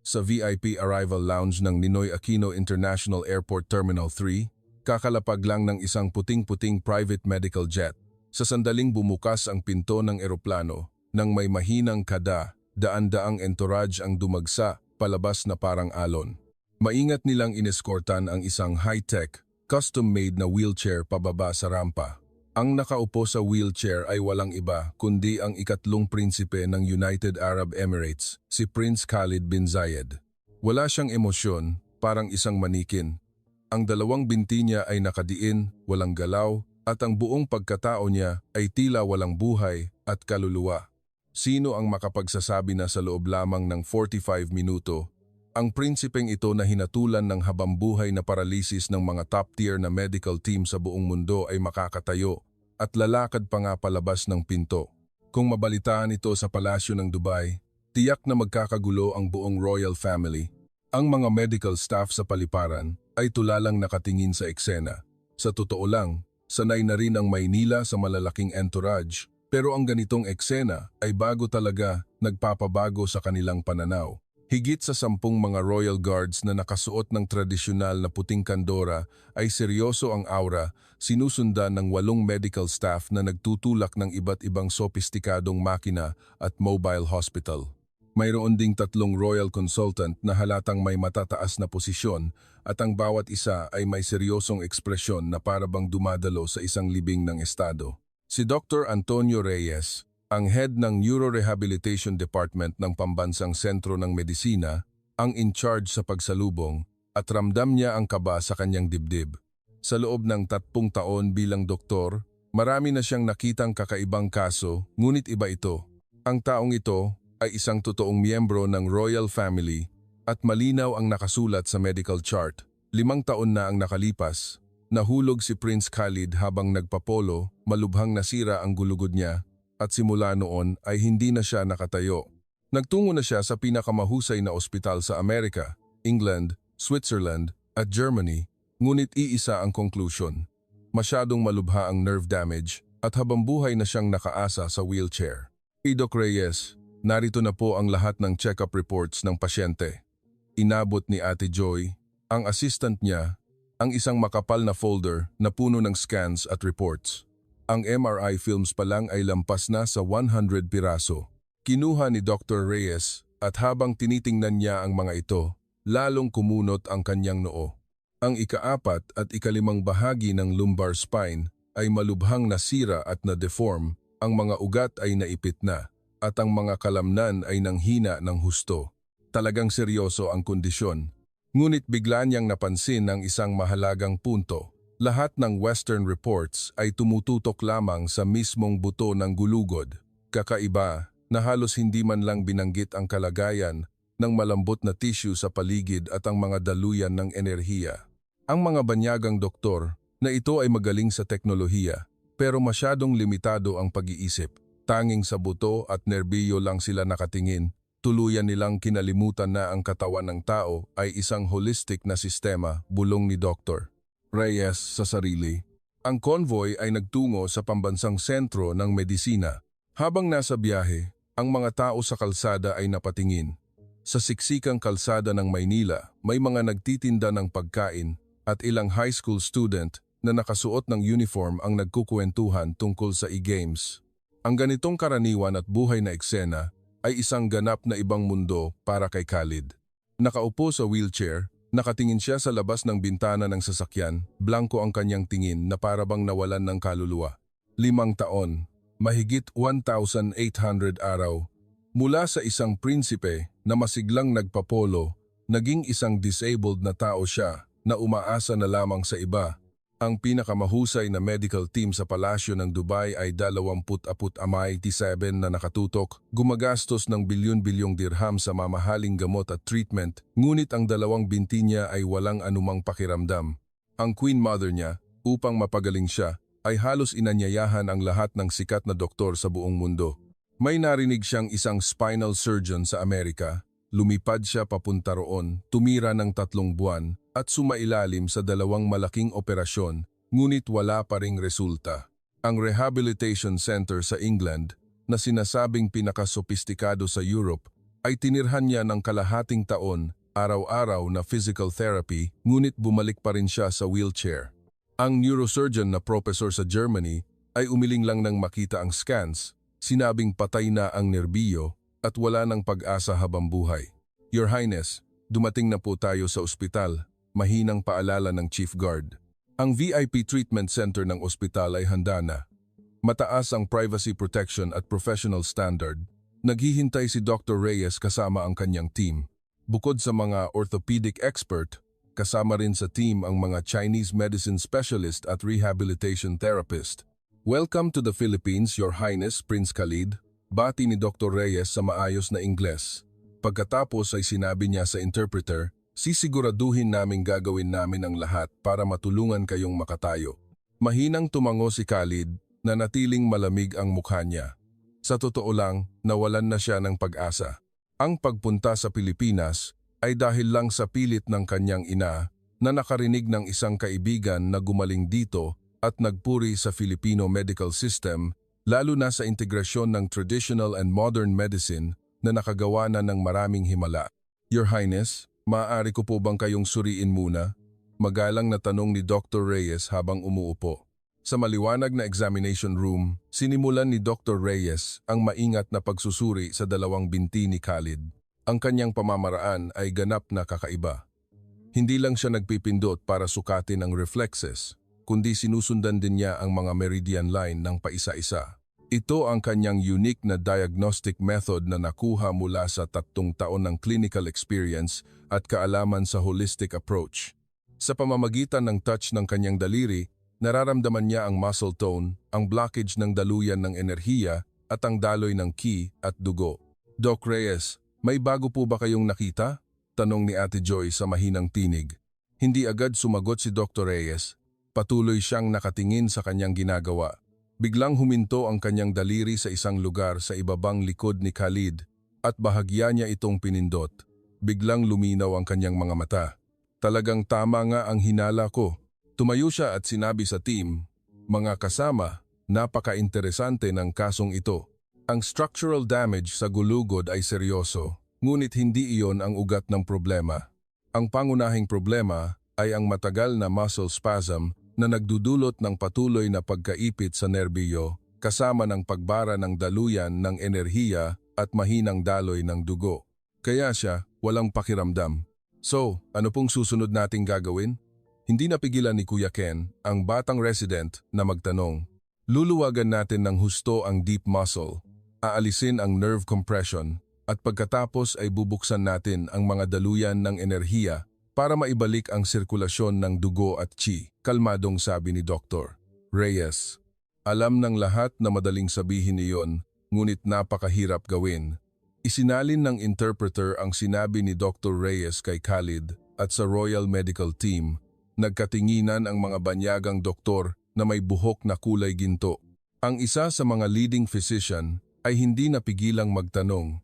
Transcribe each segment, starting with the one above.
sa VIP Arrival Lounge ng Ninoy Aquino International Airport Terminal 3, kakalapag lang ng isang puting-puting private medical jet. Sa sandaling bumukas ang pinto ng eroplano, nang may mahinang kada, daan-daang entourage ang dumagsa, palabas na parang alon. Maingat nilang ineskortan ang isang high-tech, custom-made na wheelchair pababa sa rampa. Ang nakaupo sa wheelchair ay walang iba kundi ang ikatlong prinsipe ng United Arab Emirates, si Prince Khalid bin Zayed. Wala siyang emosyon, parang isang manikin. Ang dalawang binti niya ay nakadiin, walang galaw, at ang buong pagkatao niya ay tila walang buhay at kaluluwa. Sino ang makapagsasabi na sa loob lamang ng 45 minuto, ang prinsipeng ito na hinatulan ng habambuhay na paralisis ng mga top-tier na medical team sa buong mundo ay makakatayo at lalakad pa nga palabas ng pinto? Kung mabalitaan ito sa palasyo ng Dubai, tiyak na magkakagulo ang buong royal family. Ang mga medical staff sa paliparan ay tulalang nakatingin sa eksena. Sa totoo lang, sanay na rin ang Maynila sa malalaking entourage, pero ang ganitong eksena ay bago talaga nagpapabago sa kanilang pananaw. Higit sa 10 mga royal guards na nakasuot ng tradisyonal na puting kandora ay seryoso ang aura, sinusundan ng 8 medical staff na nagtutulak ng iba't ibang sopistikadong makina at mobile hospital. Mayroon ding 3 royal consultant na halatang may matataas na posisyon at ang bawat isa ay may seryosong ekspresyon na parabang dumadalo sa isang libing ng estado. Si Dr. Antonio Reyes, ang head ng Neuro-Rehabilitation Department ng Pambansang Sentro ng Medisina, ang in-charge sa pagsalubong at ramdam niya ang kaba sa kanyang dibdib. Sa loob ng 30 taon bilang doktor, marami na siyang nakitang kakaibang kaso, ngunit iba ito. Ang taong ito ay isang totoong miyembro ng royal family at malinaw ang nakasulat sa medical chart. 5 taon na ang nakalipas. Nahulog si Prince Khalid habang nagpapolo, malubhang nasira ang gulugod niya, at simula noon ay hindi na siya nakatayo. Nagtungo na siya sa pinakamahusay na ospital sa Amerika, England, Switzerland at Germany, ngunit iisa ang conclusion. Masyadong malubha ang nerve damage at habambuhay na siyang nakaasa sa wheelchair. Doc Reyes, narito na po ang lahat ng check-up reports ng pasyente. Inabot ni Ate Joy, ang assistant niya, ang isang makapal na folder na puno ng scans at reports. Ang MRI films pa lang ay lampas na sa 100 piraso. Kinuha ni Dr. Reyes at habang tinitingnan niya ang mga ito, lalong kumunot ang kanyang noo. Ang ika-4 at ika-5 bahagi ng lumbar spine ay malubhang nasira at na-deform, ang mga ugat ay naipit na, at ang mga kalamnan ay nanghina ng husto. Talagang seryoso ang kondisyon. Ngunit bigla niyang napansin ang isang mahalagang punto. Lahat ng Western reports ay tumututok lamang sa mismong buto ng gulugod. Kakaiba na halos hindi man lang binanggit ang kalagayan ng malambot na tissue sa paligid at ang mga daluyan ng enerhiya. Ang mga banyagang doktor na ito ay magaling sa teknolohiya, pero masyadong limitado ang pag-iisip. Tanging sa buto at nerbiyo lang sila nakatingin. Tuluyan nilang kinalimutan na ang katawan ng tao ay isang holistic na sistema, bulong ni Dr. Reyes sa sarili. Ang convoy ay nagtungo sa pambansang sentro ng medisina. Habang nasa biyahe, ang mga tao sa kalsada ay napatingin. Sa siksikang kalsada ng Maynila, may mga nagtitinda ng pagkain at ilang high school student na nakasuot ng uniform ang nagkukwentuhan tungkol sa e-games. Ang ganitong karaniwan at buhay na eksena ay isang ganap na ibang mundo para kay Khalid. Nakaupo sa wheelchair, nakatingin siya sa labas ng bintana ng sasakyan, blanko ang kanyang tingin na parabang nawalan ng kaluluwa. 5 taon, mahigit 1,800 araw, mula sa isang prinsipe na masiglang nagpapolo, naging isang disabled na tao siya na umaasa na lamang sa iba. Ang pinakamahusay na medical team sa palasyo ng Dubai ay 27 na nakatutok, gumagastos ng bilyon-bilyong dirham sa mamahaling gamot at treatment, ngunit ang 2 binti niya ay walang anumang pakiramdam. Ang Queen Mother niya, upang mapagaling siya, ay halos inanyayahan ang lahat ng sikat na doktor sa buong mundo. May narinig siyang isang spinal surgeon sa Amerika. Lumipad siya papunta roon, tumira ng 3 buwan, at sumailalim sa 2 malaking operasyon, ngunit wala pa ring resulta. Ang Rehabilitation Center sa England, na sinasabing pinakasopistikado sa Europe, ay tinirhan niya ng kalahating taon, araw-araw na physical therapy, ngunit bumalik pa rin siya sa wheelchair. Ang neurosurgeon na professor sa Germany ay umiling lang nang makita ang scans, sinabing patay na ang nerbiyo at wala ng pag-asa habang buhay. Your Highness, dumating na po tayo sa ospital, mahinang paalala ng Chief Guard. Ang VIP treatment center ng ospital ay handa na. Mataas ang privacy protection at professional standard. Naghihintay si Dr. Reyes kasama ang kanyang team. Bukod sa mga orthopedic expert, kasama rin sa team ang mga Chinese medicine specialist at rehabilitation therapist. Welcome to the Philippines, Your Highness, Prince Khalid, bati ni Dr. Reyes sa maayos na Ingles. Pagkatapos ay sinabi niya sa interpreter, sisiguraduhin naming gagawin namin ang lahat para matulungan kayong makatayo. Mahinang tumango si Khalid na natiling malamig ang mukha niya. Sa totoo lang, nawalan na siya ng pag-asa. Ang pagpunta sa Pilipinas ay dahil lang sa pilit ng kanyang ina na nakarinig ng isang kaibigan na gumaling dito at nagpuri sa Filipino medical system, lalo na sa integrasyon ng traditional and modern medicine na nakagawa na ng maraming himala. Your Highness, maaari ko po bang kayong suriin muna? Magalang na tanong ni Dr. Reyes habang umuupo. Sa maliwanag na examination room, sinimulan ni Dr. Reyes ang maingat na pagsusuri sa dalawang binti ni Khalid. Ang kanyang pamamaraan ay ganap na kakaiba. Hindi lang siya nagpipindot para sukatin ang reflexes, kundi sinusundan din niya ang mga meridian line ng paisa-isa. Ito ang kanyang unique na diagnostic method na nakuha mula sa 3 taon ng clinical experience at kaalaman sa holistic approach. Sa pamamagitan ng touch ng kanyang daliri, nararamdaman niya ang muscle tone, ang blockage ng daluyan ng enerhiya at ang daloy ng ki at dugo. Doc Reyes, may bago po ba kayong nakita? Tanong ni Ate Joy sa mahinang tinig. Hindi agad sumagot si Dr. Reyes. Patuloy siyang nakatingin sa kanyang ginagawa. Biglang huminto ang kanyang daliri sa isang lugar sa ibabang likod ni Khalid at bahagya niya itong pinindot. Biglang luminaw ang kanyang mga mata. Talagang tama nga ang hinala ko. Tumayo siya at sinabi sa team, mga kasama, napaka-interesante ng kasong ito. Ang structural damage sa gulugod ay seryoso, ngunit hindi iyon ang ugat ng problema. Ang pangunahing problema ay ang matagal na muscle spasm na nagdudulot ng patuloy na pagkaipit sa nerbiyo kasama ng pagbara ng daluyan ng enerhiya at mahinang daloy ng dugo. Kaya siya walang pakiramdam. So, ano pong susunod nating gagawin? Hindi napigilan ni Kuya Ken, ang batang resident, na magtanong. Luluwagan natin ng husto ang deep muscle, aalisin ang nerve compression, at pagkatapos ay bubuksan natin ang mga daluyan ng enerhiya para maibalik ang sirkulasyon ng dugo at chi, kalmadong sabi ni Dr. Reyes. Alam ng lahat na madaling sabihin iyon, ngunit napakahirap gawin. Isinalin ng interpreter ang sinabi ni Dr. Reyes kay Khalid at sa Royal Medical Team. Nagkatinginan ang mga banyagang doktor na may buhok na kulay ginto. Ang isa sa mga leading physician ay hindi napigilang magtanong,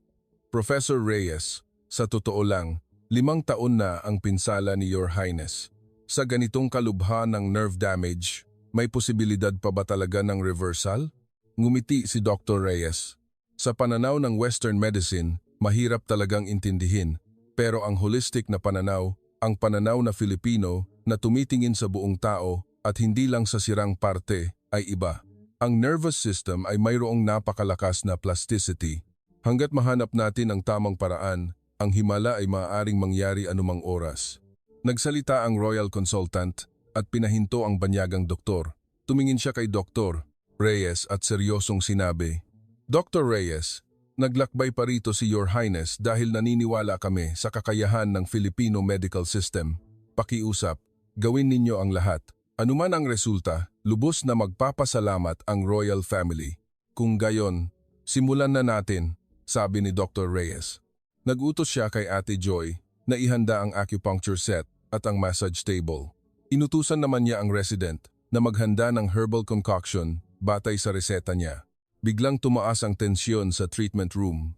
Professor Reyes, sa totoo lang, 5 taon na ang pinsala ni Your Highness. Sa ganitong kalubha ng nerve damage, may posibilidad pa ba talaga ng reversal? Ngumiti si Dr. Reyes. Sa pananaw ng Western medicine, mahirap talagang intindihin. Pero ang holistic na pananaw, ang pananaw na Filipino na tumitingin sa buong tao at hindi lang sa sirang parte, ay iba. Ang nervous system ay mayroong napakalakas na plasticity. Hanggat mahanap natin ang tamang paraan, ang himala ay maaaring mangyari anumang oras. Nagsalita ang royal consultant at pinahinto ang banyagang doktor. Tumingin siya kay Dr. Reyes at seryosong sinabi, Dr. Reyes, naglakbay pa rito si Your Highness dahil naniniwala kami sa kakayahan ng Filipino medical system. Pakiusap, gawin ninyo ang lahat. Anuman ang resulta, lubos na magpapasalamat ang royal family. Kung gayon, simulan na natin, sabi ni Dr. Reyes. Nagutos siya kay Ate Joy na ihanda ang acupuncture set at ang massage table. Inutusan naman niya ang resident na maghanda ng herbal concoction batay sa reseta niya. Biglang tumaas ang tensyon sa treatment room.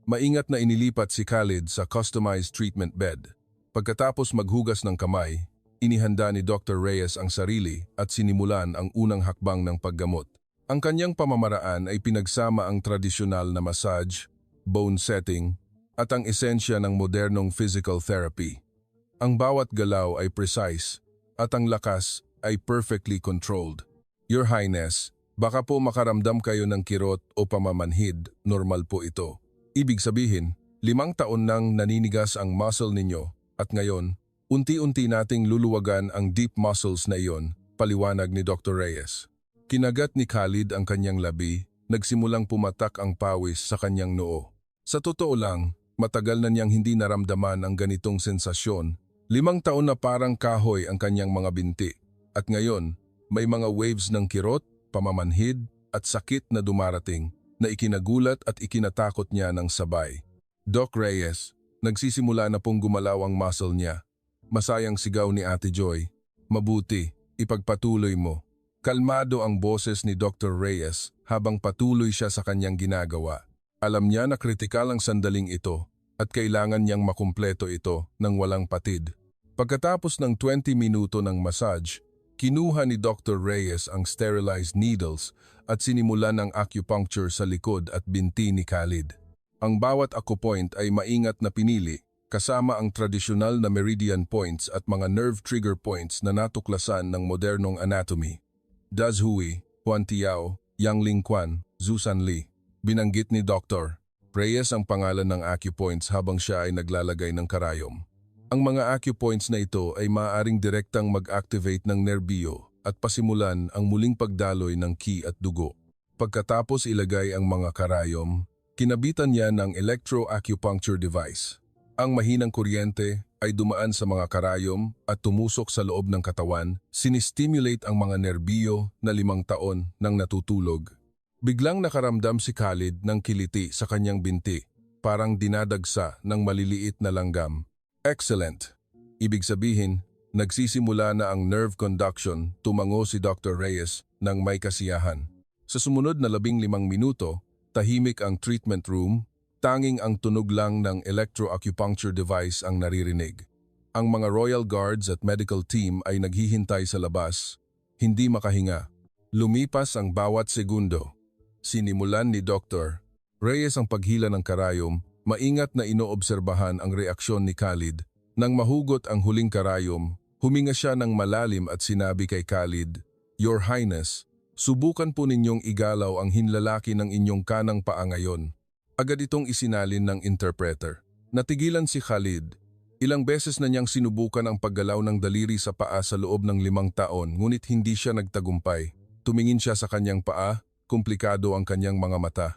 Maingat na inilipat si Khalid sa customized treatment bed. Pagkatapos maghugas ng kamay, inihanda ni Dr. Reyes ang sarili at sinimulan ang unang hakbang ng paggamot. Ang kanyang pamamaraan ay pinagsama ang tradisyonal na massage, bone setting, at ang esensya ng modernong physical therapy. Ang bawat galaw ay precise at ang lakas ay perfectly controlled. Your Highness, baka po makaramdam kayo ng kirot o pamamanhid, normal po ito. Ibig sabihin, 5 taon nang naninigas ang muscle ninyo at ngayon, unti-unti nating luluwagan ang deep muscles na iyon, paliwanag ni Dr. Reyes. Kinagat ni Khalid ang kanyang labi, nagsimulang pumatak ang pawis sa kanyang noo. Sa totoo lang, matagal na niyang hindi naramdaman ang ganitong sensasyon. 5 taon na parang kahoy ang kanyang mga binti. At ngayon, may mga waves ng kirot, pamamanhid at sakit na dumarating na ikinagulat at ikinatakot niya ng sabay. Doc Reyes, nagsisimula na pong gumalaw ang muscle niya. Masayang sigaw ni Ate Joy. Mabuti, ipagpatuloy mo. Kalmado ang boses ni Dr. Reyes habang patuloy siya sa kanyang ginagawa. Alam niya na kritikal ang sandaling ito at kailangan niyang makumpleto ito ng walang patid. Pagkatapos ng 20 minuto ng massage, kinuha ni Dr. Reyes ang sterilized needles at sinimulan ang acupuncture sa likod at binti ni Khalid. Ang bawat acupoint ay maingat na pinili kasama ang tradisyonal na meridian points at mga nerve trigger points na natuklasan ng modernong anatomy. Daz Hui, Juan Tiao, Yang Lingquan, Zusan Li. Binanggit ni Dr. Reyes ang pangalan ng acupoints habang siya ay naglalagay ng karayom. Ang mga acupoints na ito ay maaaring direktang mag-activate ng nerbiyo at pasimulan ang muling pagdaloy ng ki at dugo. Pagkatapos ilagay ang mga karayom, kinabitan niya ng electro-acupuncture device. Ang mahinang kuryente ay dumaan sa mga karayom at tumusok sa loob ng katawan, sinistimulate ang mga nerbiyo na 5 taon nang natutulog. Biglang nakaramdam si Khalid ng kiliti sa kanyang binti, parang dinadagsa ng maliliit na langgam. Excellent! Ibig sabihin, nagsisimula na ang nerve conduction, tumango si Dr. Reyes ng may kasiyahan. Sa sumunod na 15 minuto, tahimik ang treatment room, tanging ang tunog lang ng electro-acupuncture device ang naririnig. Ang mga Royal Guards at medical team ay naghihintay sa labas, hindi makahinga. Lumipas ang bawat segundo. Sinimulan ni Dr. Reyes ang paghila ng karayom, maingat na inoobserbahan ang reaksyon ni Khalid. Nang mahugot ang huling karayom, huminga siya ng malalim at sinabi kay Khalid, "Your Highness, subukan po ninyong igalaw ang hinlalaki ng inyong kanang paa ngayon." Agad itong isinalin ng interpreter. Natigilan si Khalid. Ilang beses na niyang sinubukan ang paggalaw ng daliri sa paa sa loob ng 5 taon, ngunit hindi siya nagtagumpay. Tumingin siya sa kanyang paa. Komplikado ang kanyang mga mata.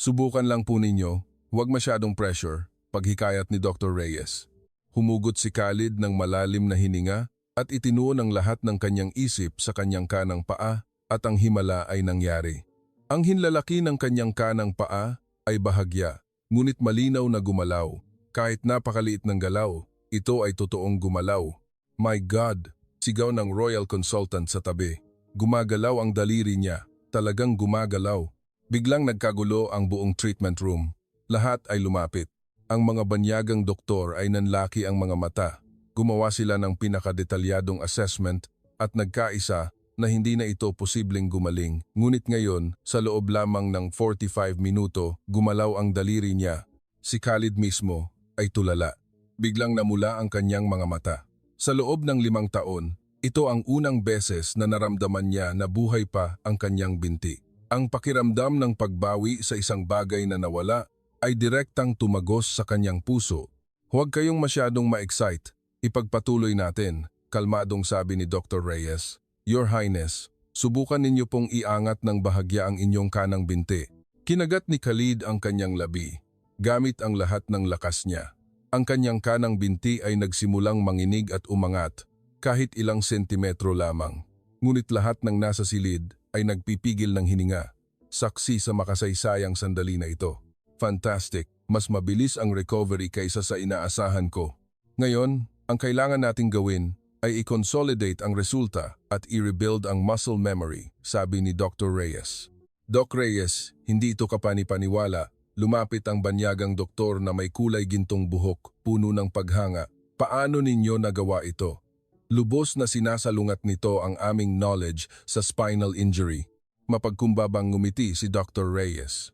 Subukan lang po ninyo, huwag masyadong pressure, paghikayat ni Dr. Reyes. Humugot si Khalid ng malalim na hininga at itinuon ang lahat ng kanyang isip sa kanyang kanang paa at ang himala ay nangyari. Ang hinlalaki ng kanyang kanang paa ay bahagya, ngunit malinaw na gumalaw. Kahit napakaliit ng galaw, ito ay totoong gumalaw. My God! Sigaw ng Royal Consultant sa tabi. Gumagalaw ang daliri niya. Talagang gumagalaw. Biglang nagkagulo ang buong treatment room. Lahat ay lumapit. Ang mga banyagang doktor ay nanlaki ang mga mata. Gumawa sila ng pinakadetalyadong assessment at nagkaisa na hindi na ito posibleng gumaling. Ngunit ngayon, sa loob lamang ng 45 minuto, gumalaw ang daliri niya. Si Khalid mismo ay tulala. Biglang namula ang kanyang mga mata. Sa loob ng 5 taon, ito ang unang beses na naramdaman niya na buhay pa ang kanyang binti. Ang pakiramdam ng pagbawi sa isang bagay na nawala ay direktang tumagos sa kanyang puso. Huwag kayong masyadong ma-excite. Ipagpatuloy natin, kalmadong sabi ni Dr. Reyes. Your Highness, subukan ninyo pong iangat ng bahagya ang inyong kanang binti. Kinagat ni Khalid ang kanyang labi, gamit ang lahat ng lakas niya. Ang kanyang kanang binti ay nagsimulang manginig at umangat, kahit ilang sentimetro lamang. Ngunit lahat ng nasa silid ay nagpipigil ng hininga, saksi sa makasaysayang sandali na ito. Fantastic, mas mabilis ang recovery kaysa sa inaasahan ko. Ngayon, ang kailangan nating gawin ay i-consolidate ang resulta at i-rebuild ang muscle memory, sabi ni Dr. Reyes. Doc Reyes, hindi ito kapanipaniwala. Lumapit ang banyagang doktor na may kulay gintong buhok, puno ng paghanga. Paano ninyo nagawa ito? Lubos na sinasalungat nito ang aming knowledge sa spinal injury. Mapagkumbabang ngumiti si Dr. Reyes.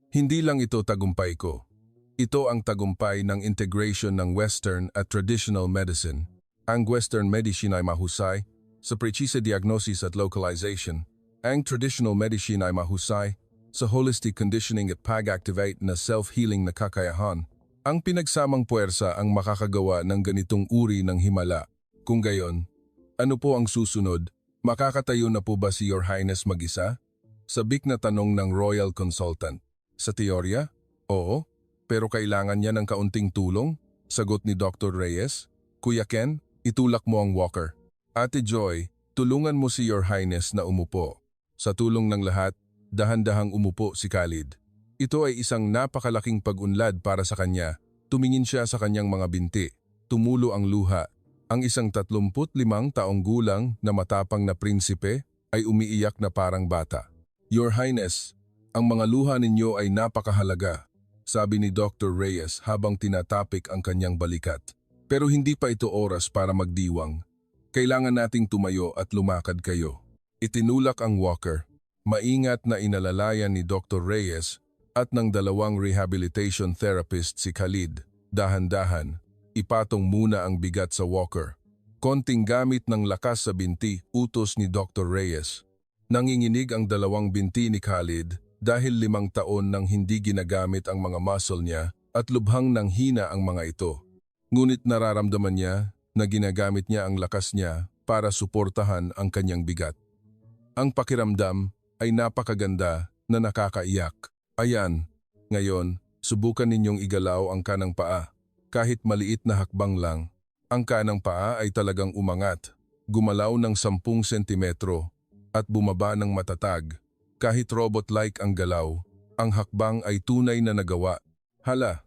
Hindi lang ito tagumpay ko. Ito ang tagumpay ng integration ng Western at traditional medicine. Ang Western medicine ay mahusay sa precise diagnosis at localization. Ang traditional medicine ay mahusay sa holistic conditioning at pag-activate na self-healing na kakayahan. Ang pinagsamang puwersa ang makakagawa ng ganitong uri ng himala. Kung gayon, ano po ang susunod? Makakatayo na po ba si Your Highness mag-isa? Sabik na tanong ng Royal Consultant. Sa teorya? Oo, pero kailangan niya ng kaunting tulong? Sagot ni Dr. Reyes. Kuya Ken, itulak mo ang walker. Ate Joy, tulungan mo si Your Highness na umupo. Sa tulong ng lahat, dahan-dahang umupo si Khalid. Ito ay isang napakalaking pag-unlad para sa kanya. Tumingin siya sa kanyang mga binti. Tumulo ang luha. Ang isang 35 taong gulang na matapang na prinsipe ay umiiyak na parang bata. Your Highness, ang mga luha ninyo ay napakahalaga, sabi ni Dr. Reyes habang tinatapik ang kanyang balikat. Pero hindi pa ito oras para magdiwang. Kailangan nating tumayo at lumakad kayo. Itinulak ang walker. Maingat na inalalayan ni Dr. Reyes at ng dalawang rehabilitation therapist si Khalid. Dahan-dahan, ipatong muna ang bigat sa walker. Konting gamit ng lakas sa binti, utos ni Dr. Reyes. Nanginginig ang dalawang binti ni Khalid dahil 5 taon nang hindi ginagamit ang mga muscle niya at lubhang nang hina ang mga ito. Ngunit nararamdaman niya na ginagamit niya ang lakas niya para suportahan ang kanyang bigat. Ang pakiramdam ay napakaganda na nakakaiyak. Ayan, ngayon, subukan ninyong igalaw ang kanang paa. Kahit maliit na hakbang lang, ang kanang paa ay talagang umangat, gumalaw ng 10 sentimetro at bumaba ng matatag. Kahit robot-like ang galaw, ang hakbang ay tunay na nagawa. Hala,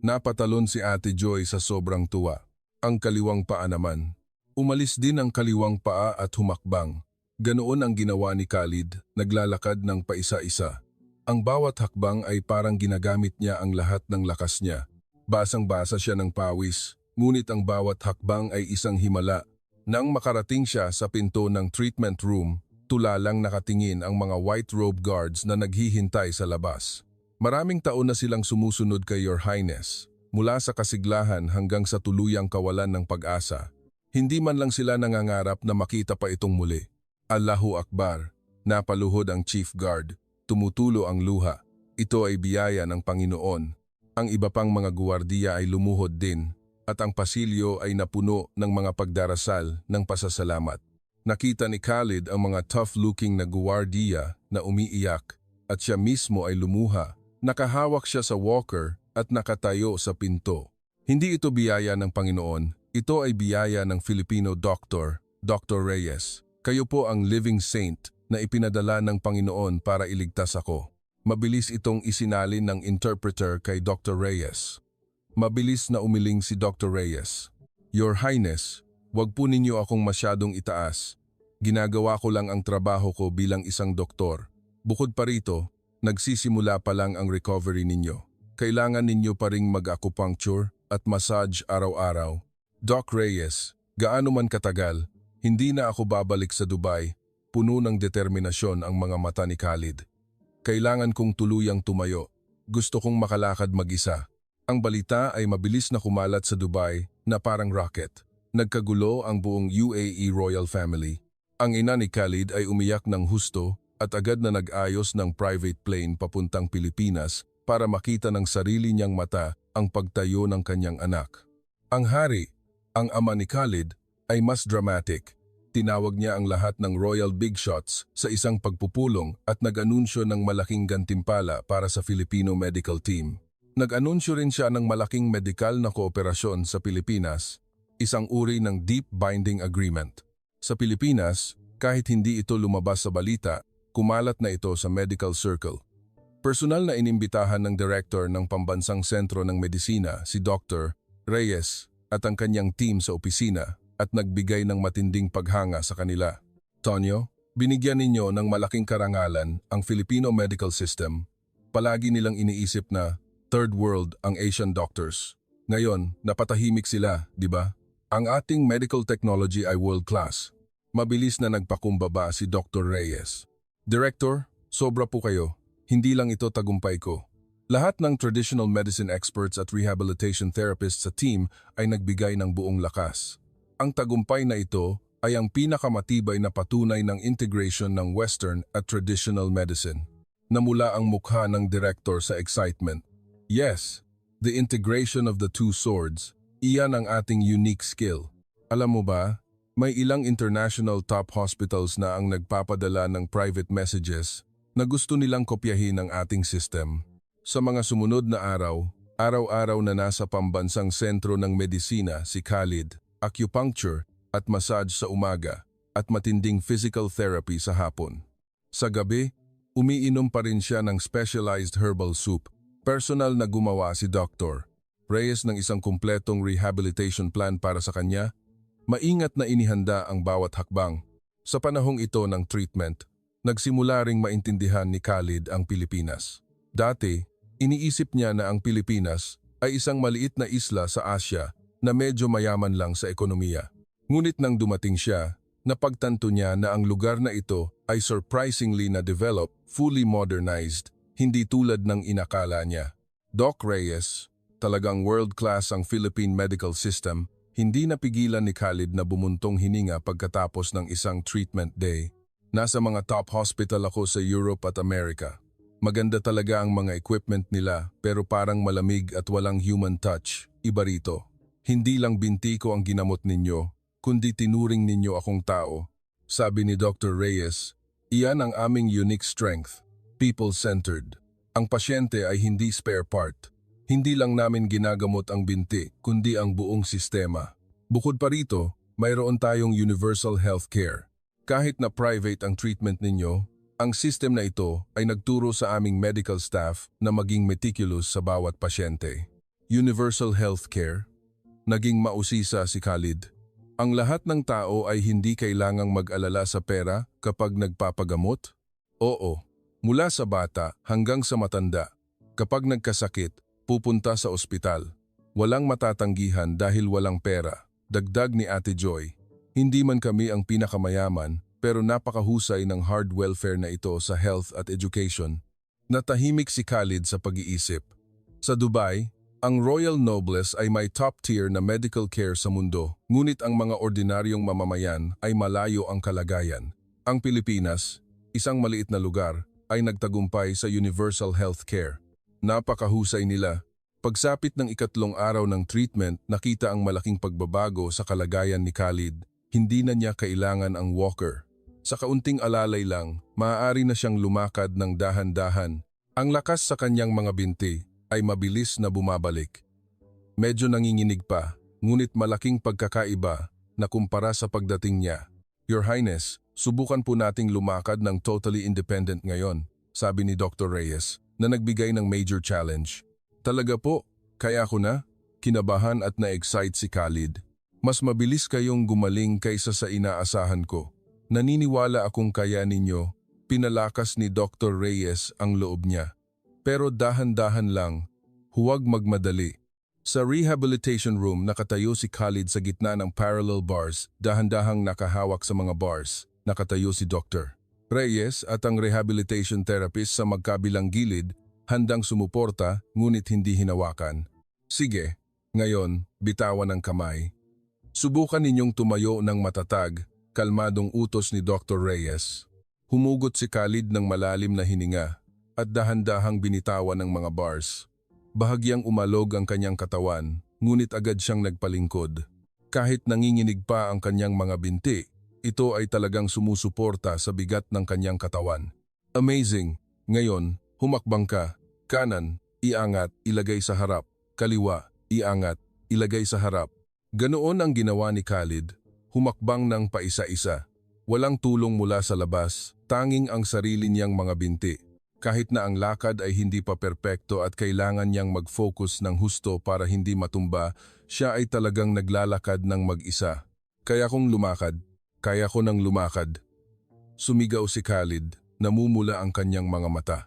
napatalon si Ate Joy sa sobrang tuwa. Ang kaliwang paa naman. Umalis din ang kaliwang paa at humakbang. Ganoon ang ginawa ni Khalid, naglalakad ng paisa-isa. Ang bawat hakbang ay parang ginagamit niya ang lahat ng lakas niya. Basang-basa siya ng pawis, ngunit ang bawat hakbang ay isang himala. Nang makarating siya sa pinto ng treatment room, tulalang nakatingin ang mga white robe guards na naghihintay sa labas. Maraming taon na silang sumusunod kay Your Highness, mula sa kasiglahan hanggang sa tuluyang kawalan ng pag-asa. Hindi man lang sila nangangarap na makita pa itong muli. Allahu Akbar, napaluhod ang chief guard, tumutulo ang luha. Ito ay biyaya ng Panginoon. Ang iba pang mga guwardiya ay lumuhod din at ang pasilyo ay napuno ng mga pagdarasal ng pasasalamat. Nakita ni Khalid ang mga tough-looking na guwardiya na umiiyak at siya mismo ay lumuha. Nakahawak siya sa walker at nakatayo sa pinto. Hindi ito biyaya ng Panginoon, ito ay biyaya ng Filipino doctor, Dr. Reyes. Kayo po ang living saint na ipinadala ng Panginoon para iligtas ako. Mabilis itong isinalin ng interpreter kay Dr. Reyes. Mabilis na umiling si Dr. Reyes. Your Highness, wag po ninyo akong masyadong itaas. Ginagawa ko lang ang trabaho ko bilang isang doktor. Bukod pa rito, nagsisimula pa lang ang recovery ninyo. Kailangan ninyo pa ring mag-acupuncture at massage araw-araw. Doc Reyes, gaano man katagal, hindi na ako babalik sa Dubai. Puno ng determinasyon ang mga mata ni Khalid. Kailangan kong tuluyang tumayo. Gusto kong makalakad mag-isa. Ang balita ay mabilis na kumalat sa Dubai na parang rocket. Nagkagulo ang buong UAE royal family. Ang ina ni Khalid ay umiyak ng husto at agad na nag-ayos ng private plane papuntang Pilipinas para makita ng sarili niyang mata ang pagtayo ng kanyang anak. Ang hari, ang ama ni Khalid, ay mas dramatic. Tinawag niya ang lahat ng royal big shots sa isang pagpupulong at nag-anunsyo ng malaking gantimpala para sa Filipino medical team. Nag-anunsyo rin siya ng malaking medikal na kooperasyon sa Pilipinas, isang uri ng deep binding agreement. Sa Pilipinas, kahit hindi ito lumabas sa balita, kumalat na ito sa medical circle. Personal na inimbitahan ng director ng Pambansang Sentro ng Medisina, si Dr. Reyes, at ang kanyang team sa opisina at nagbigay ng matinding paghanga sa kanila. Tonyo, binigyan ninyo ng malaking karangalan ang Filipino medical system. Palagi nilang iniisip na third world ang Asian doctors. Ngayon, napatahimik sila, di ba? Ang ating medical technology ay world class. Mabilis na nagpakumbaba si Dr. Reyes. Director, sobra po kayo. Hindi lang ito tagumpay ko. Lahat ng traditional medicine experts at rehabilitation therapists sa team ay nagbigay ng buong lakas. Ang tagumpay na ito ay ang pinakamatibay na patunay ng integration ng Western at traditional medicine. Namula ang mukha ng director sa excitement. Yes, the integration of the two swords, iyan ang ating unique skill. Alam mo ba, may ilang international top hospitals na ang nagpapadala ng private messages na gusto nilang kopyahin ang ating system. Sa mga sumunod na araw-araw na nasa pambansang sentro ng medisina si Khalid, acupuncture at massage sa umaga at matinding physical therapy sa hapon. Sa gabi, umiinom pa rin siya ng specialized herbal soup. Personal na gumawa si Dr. Reyes ng isang kumpletong rehabilitation plan para sa kanya. Maingat na inihanda ang bawat hakbang. Sa panahong ito ng treatment, nagsimula ring maintindihan ni Khalid ang Pilipinas. Dati, iniisip niya na ang Pilipinas ay isang maliit na isla sa Asya na medyo mayaman lang sa ekonomiya. Ngunit nang dumating siya, napagtanto niya na ang lugar na ito ay surprisingly na-develop, fully modernized, hindi tulad ng inakala niya. Doc Reyes, talagang world-class ang Philippine medical system, hindi napigilan ni Khalid na bumuntong hininga pagkatapos ng isang treatment day. Nasa mga top hospital ako sa Europe at America. Maganda talaga ang mga equipment nila pero parang malamig at walang human touch. Iba rito. Hindi lang binti ko ang ginamot ninyo, kundi tinuring ninyo akong tao. Sabi ni Dr. Reyes, iyan ang aming unique strength, people-centered. Ang pasyente ay hindi spare part. Hindi lang namin ginagamot ang binti, kundi ang buong sistema. Bukod pa rito, mayroon tayong universal healthcare. Kahit na private ang treatment ninyo, ang system na ito ay nagturo sa aming medical staff na maging meticulous sa bawat pasyente. Universal healthcare, naging mausisa si Khalid. Ang lahat ng tao ay hindi kailangang mag-alala sa pera kapag nagpapagamot? Oo, mula sa bata hanggang sa matanda. Kapag nagkasakit, pupunta sa ospital. Walang matatanggihan dahil walang pera. Dagdag ni Ate Joy. Hindi man kami ang pinakamayaman, pero napakahusay ng hard welfare na ito sa health at education. Natahimik si Khalid sa pag-iisip. Sa Dubai, ang Royal Noblesse ay may top tier na medical care sa mundo, ngunit ang mga ordinaryong mamamayan ay malayo ang kalagayan. Ang Pilipinas, isang maliit na lugar, ay nagtagumpay sa universal health care. Napakahusay nila. Pagsapit ng ikatlong araw ng treatment, nakita ang malaking pagbabago sa kalagayan ni Khalid. Hindi na niya kailangan ang walker. Sa kaunting alalay lang, maaari na siyang lumakad ng dahan-dahan. Ang lakas sa kanyang mga binti ay mabilis na bumabalik. Medyo nanginginig pa, ngunit malaking pagkakaiba na kumpara sa pagdating niya. Your Highness, subukan po nating lumakad ng totally independent ngayon, sabi ni Dr. Reyes, na nagbigay ng major challenge. Talaga po, kaya ko na? Kinabahan at na-excite si Khalid. Mas mabilis kayong gumaling kaysa sa inaasahan ko. Naniniwala akong kaya ninyo, pinalakas ni Dr. Reyes ang loob niya. Pero dahan-dahan lang, huwag magmadali. Sa rehabilitation room nakatayo si Khalid sa gitna ng parallel bars, dahan-dahang nakahawak sa mga bars, nakatayo si Dr. Reyes at ang rehabilitation therapist sa magkabilang gilid, handang sumuporta ngunit hindi hinawakan. Sige, ngayon, bitawan ang kamay. Subukan ninyong tumayo ng matatag, kalmadong utos ni Dr. Reyes. Humugot si Khalid ng malalim na hininga at dahan-dahang binitawan ng mga bars. Bahagyang umalog ang kanyang katawan, ngunit agad siyang nagpalingkod. Kahit nanginginig pa ang kanyang mga binti, ito ay talagang sumusuporta sa bigat ng kanyang katawan. Amazing! Ngayon, humakbang ka. Kanan, iangat, ilagay sa harap. Kaliwa, iangat, ilagay sa harap. Ganoon ang ginawa ni Khalid. Humakbang ng paisa-isa. Walang tulong mula sa labas, tanging ang sarili niyang mga binti. Kahit na ang lakad ay hindi pa perpekto at kailangan niyang mag-focus ng husto para hindi matumba, siya ay talagang naglalakad ng mag-isa. Kaya kong lumakad. Kaya ko nang lumakad. Sumigaw si Khalid, namumula ang kanyang mga mata.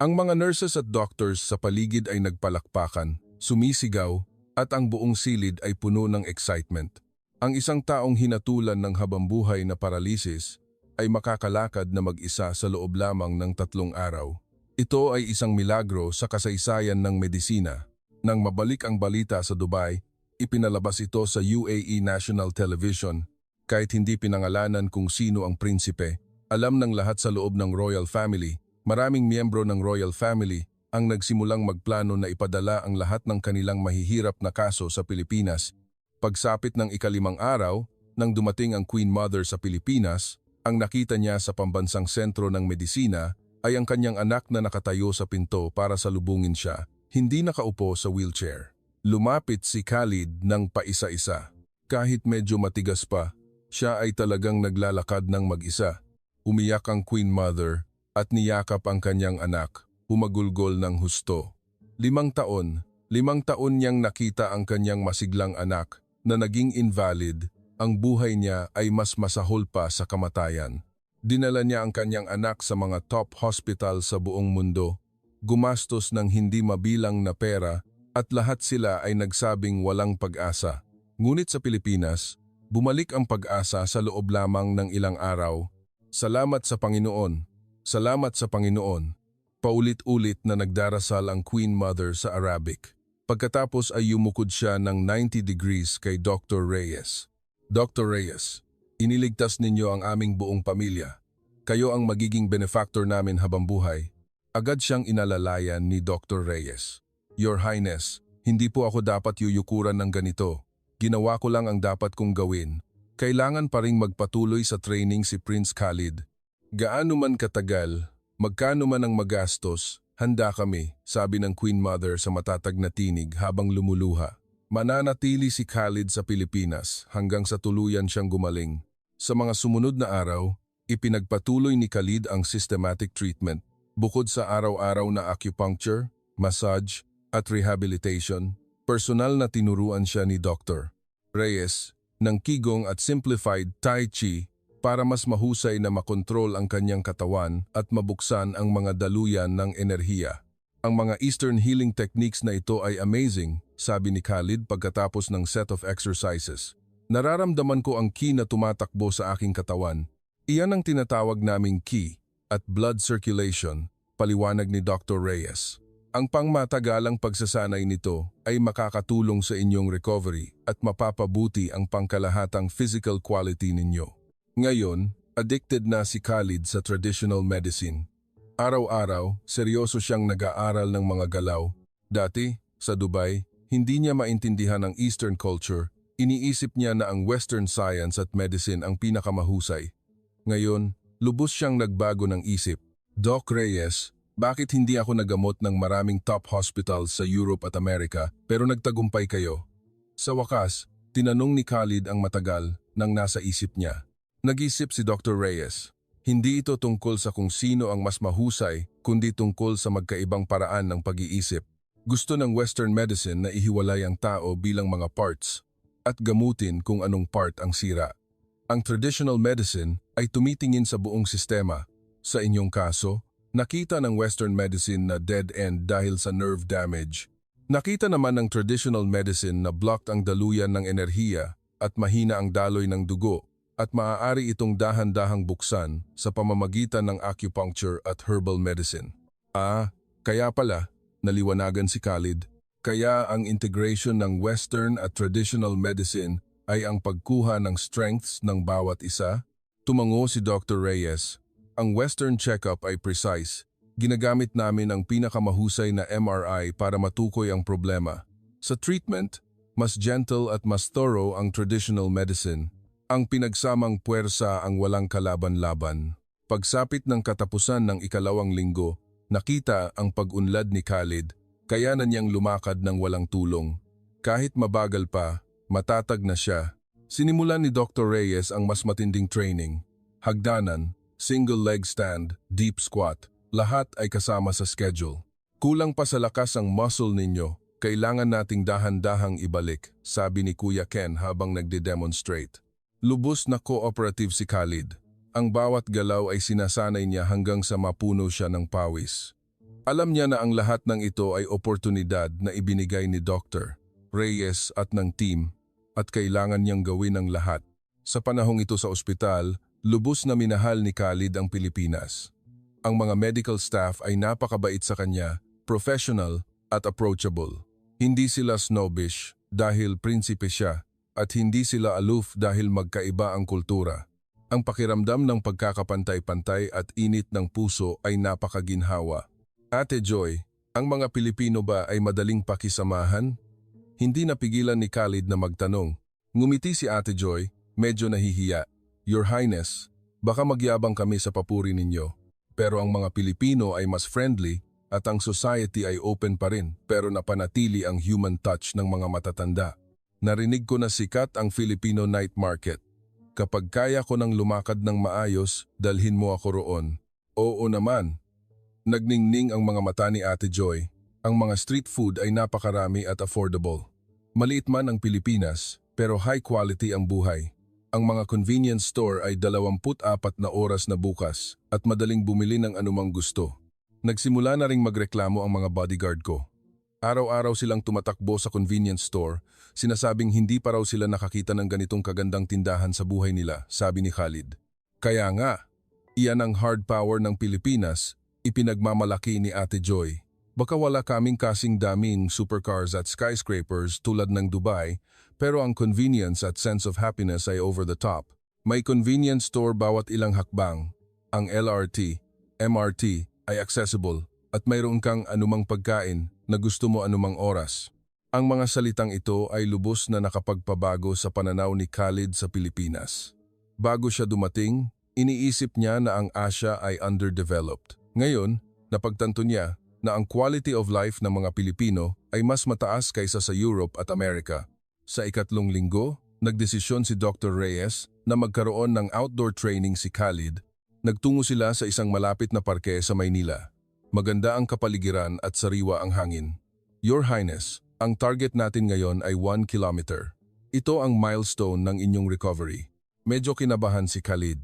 Ang mga nurses at doctors sa paligid ay nagpalakpakan, sumisigaw, at ang buong silid ay puno ng excitement. Ang isang taong hinatulan ng habambuhay na paralisis ay makakalakad na mag-isa sa loob lamang ng 3 araw. Ito ay isang milagro sa kasaysayan ng medisina. Nang mabalik ang balita sa Dubai, ipinalabas ito sa UAE National Television. Kahit hindi pinangalanan kung sino ang prinsipe, alam ng lahat sa loob ng royal family, maraming miyembro ng royal family ang nagsimulang magplano na ipadala ang lahat ng kanilang mahihirap na kaso sa Pilipinas. Pagsapit ng ika-5 araw, nang dumating ang Queen Mother sa Pilipinas, ang nakita niya sa pambansang sentro ng medisina ay ang kanyang anak na nakatayo sa pinto para salubungin siya, hindi nakaupo sa wheelchair. Lumapit si Khalid ng paisa-isa. Kahit medyo matigas pa, siya ay talagang naglalakad ng mag-isa. Umiyak ang Queen Mother at niyakap ang kanyang anak, humagulgol ng husto. 5 taon niyang nakita ang kanyang masiglang anak na naging invalid. Ang buhay niya ay mas masahol pa sa kamatayan. Dinala niya ang kanyang anak sa mga top hospital sa buong mundo, gumastos ng hindi mabilang na pera at lahat sila ay nagsabing walang pag-asa. Ngunit sa Pilipinas, bumalik ang pag-asa sa loob lamang ng ilang araw. Salamat sa Panginoon. Salamat sa Panginoon. Paulit-ulit na nagdarasal ang Queen Mother sa Arabic. Pagkatapos ay yumukod siya ng 90 degrees kay Dr. Reyes. Dr. Reyes, iniligtas ninyo ang aming buong pamilya. Kayo ang magiging benefactor namin habang buhay. Agad siyang inalalayan ni Dr. Reyes. Your Highness, hindi po ako dapat yuyukuran ng ganito. Ginawa ko lang ang dapat kong gawin. Kailangan pa ring magpatuloy sa training si Prince Khalid. Gaano man katagal, magkano man ang magastos, handa kami, sabi ng Queen Mother sa matatag na tinig habang lumuluha. Mananatili si Khalid sa Pilipinas hanggang sa tuluyan siyang gumaling. Sa mga sumunod na araw, ipinagpatuloy ni Khalid ang systematic treatment. Bukod sa araw-araw na acupuncture, massage, at rehabilitation, personal na tinuruan siya ni Dr. Reyes ng Qigong at Simplified Tai Chi para mas mahusay na makontrol ang kanyang katawan at mabuksan ang mga daluyan ng enerhiya. Ang mga Eastern healing techniques na ito ay amazing, sabi ni Khalid pagkatapos ng set of exercises. Nararamdaman ko ang Qi na tumatakbo sa aking katawan. Iyan ang tinatawag naming Qi at blood circulation, paliwanag ni Dr. Reyes. Ang pangmatagalang pagsasanay nito ay makakatulong sa inyong recovery at mapapabuti ang pangkalahatang physical quality ninyo. Ngayon, addicted na si Khalid sa traditional medicine. Araw-araw, seryoso siyang nag-aaral ng mga galaw. Dati, sa Dubai, hindi niya maintindihan ang Eastern culture. Iniisip niya na ang Western science at medicine ang pinakamahusay. Ngayon, lubos siyang nagbago ng isip. Doc Reyes, bakit hindi ako nagamot ng maraming top hospitals sa Europe at Amerika pero nagtagumpay kayo? Sa wakas, tinanong ni Khalid ang matagal nang nasa isip niya. Nag-isip si Dr. Reyes. Hindi ito tungkol sa kung sino ang mas mahusay, kundi tungkol sa magkaibang paraan ng pag-iisip. Gusto ng Western medicine na ihiwalay ang tao bilang mga parts at gamutin kung anong part ang sira. Ang traditional medicine ay tumitingin sa buong sistema. Sa inyong kaso, nakita ng Western medicine na dead end dahil sa nerve damage. Nakita naman ng traditional medicine na blocked ang daluyan ng enerhiya at mahina ang daloy ng dugo. At maaari itong dahan-dahang buksan sa pamamagitan ng acupuncture at herbal medicine. Kaya pala, naliwanagan si Khalid. Kaya ang integration ng Western at traditional medicine ay ang pagkuha ng strengths ng bawat isa. Tumango si Dr. Reyes. Ang Western checkup ay precise. Ginagamit namin ang pinakamahusay na MRI para matukoy ang problema. Sa treatment, mas gentle at mas thorough ang traditional medicine. Ang pinagsamang puwersa ang walang kalaban-laban. Pagsapit ng katapusan ng ikalawang linggo, nakita ang pag-unlad ni Khalid, kaya na niyang lumakad ng walang tulong. Kahit mabagal pa, matatag na siya. Sinimulan ni Dr. Reyes ang mas matinding training. Hagdanan, single leg stand, deep squat, lahat ay kasama sa schedule. Kulang pa sa lakas ang muscle ninyo, kailangan nating dahan-dahang ibalik, sabi ni Kuya Ken habang nagde-demonstrate. Lubos na cooperative si Khalid. Ang bawat galaw ay sinasanay niya hanggang sa mapuno siya ng pawis. Alam niya na ang lahat ng ito ay oportunidad na ibinigay ni Dr. Reyes at ng team at kailangan niyang gawin ang lahat. Sa panahong ito sa ospital, lubos na minahal ni Khalid ang Pilipinas. Ang mga medical staff ay napakabait sa kanya, professional at approachable. Hindi sila snobbish dahil prinsipe siya at hindi sila aloof dahil magkaiba ang kultura. Ang pakiramdam ng pagkakapantay-pantay at init ng puso ay napakaginhawa. Ate Joy, ang mga Pilipino ba ay madaling pakisamahan? Hindi napigilan ni Khalid na magtanong. Ngumiti si Ate Joy, medyo nahihiya. Your Highness, baka magyabang kami sa papuri ninyo. Pero ang mga Pilipino ay mas friendly at ang society ay open pa rin pero napanatili ang human touch ng mga matatanda. Narinig ko na sikat ang Filipino night market. Kapag kaya ko nang lumakad ng maayos, dalhin mo ako roon. Oo naman. Nagningning ang mga mata ni Ate Joy. Ang mga street food ay napakarami at affordable. Maliit man ang Pilipinas, pero high quality ang buhay. Ang mga convenience store ay 24 na oras na bukas at madaling bumili ng anumang gusto. Nagsimula na ring magreklamo ang mga bodyguard ko. Araw-araw silang tumatakbo sa convenience store, sinasabing hindi pa raw sila nakakita ng ganitong kagandang tindahan sa buhay nila, sabi ni Khalid. Kaya nga, iyan ang hard power ng Pilipinas, ipinagmamalaki ni Ate Joy. Baka wala kaming kasing daming supercars at skyscrapers tulad ng Dubai, pero ang convenience at sense of happiness ay over the top. May convenience store bawat ilang hakbang. Ang LRT, MRT ay accessible at mayroon kang anumang pagkain na gusto mo anumang oras. Ang mga salitang ito ay lubos na nakapagpabago sa pananaw ni Khalid sa Pilipinas. Bago siya dumating, iniisip niya na ang Asia ay underdeveloped. Ngayon, napagtanto niya na ang quality of life ng mga Pilipino ay mas mataas kaysa sa Europe at Amerika. Sa ikatlong linggo, nagdesisyon si Dr. Reyes na magkaroon ng outdoor training si Khalid. Nagtungo sila sa isang malapit na parke sa Maynila. Maganda ang kapaligiran at sariwa ang hangin. Your Highness, ang target natin ngayon ay 1 kilometer. Ito ang milestone ng inyong recovery. Medyo kinabahan si Khalid.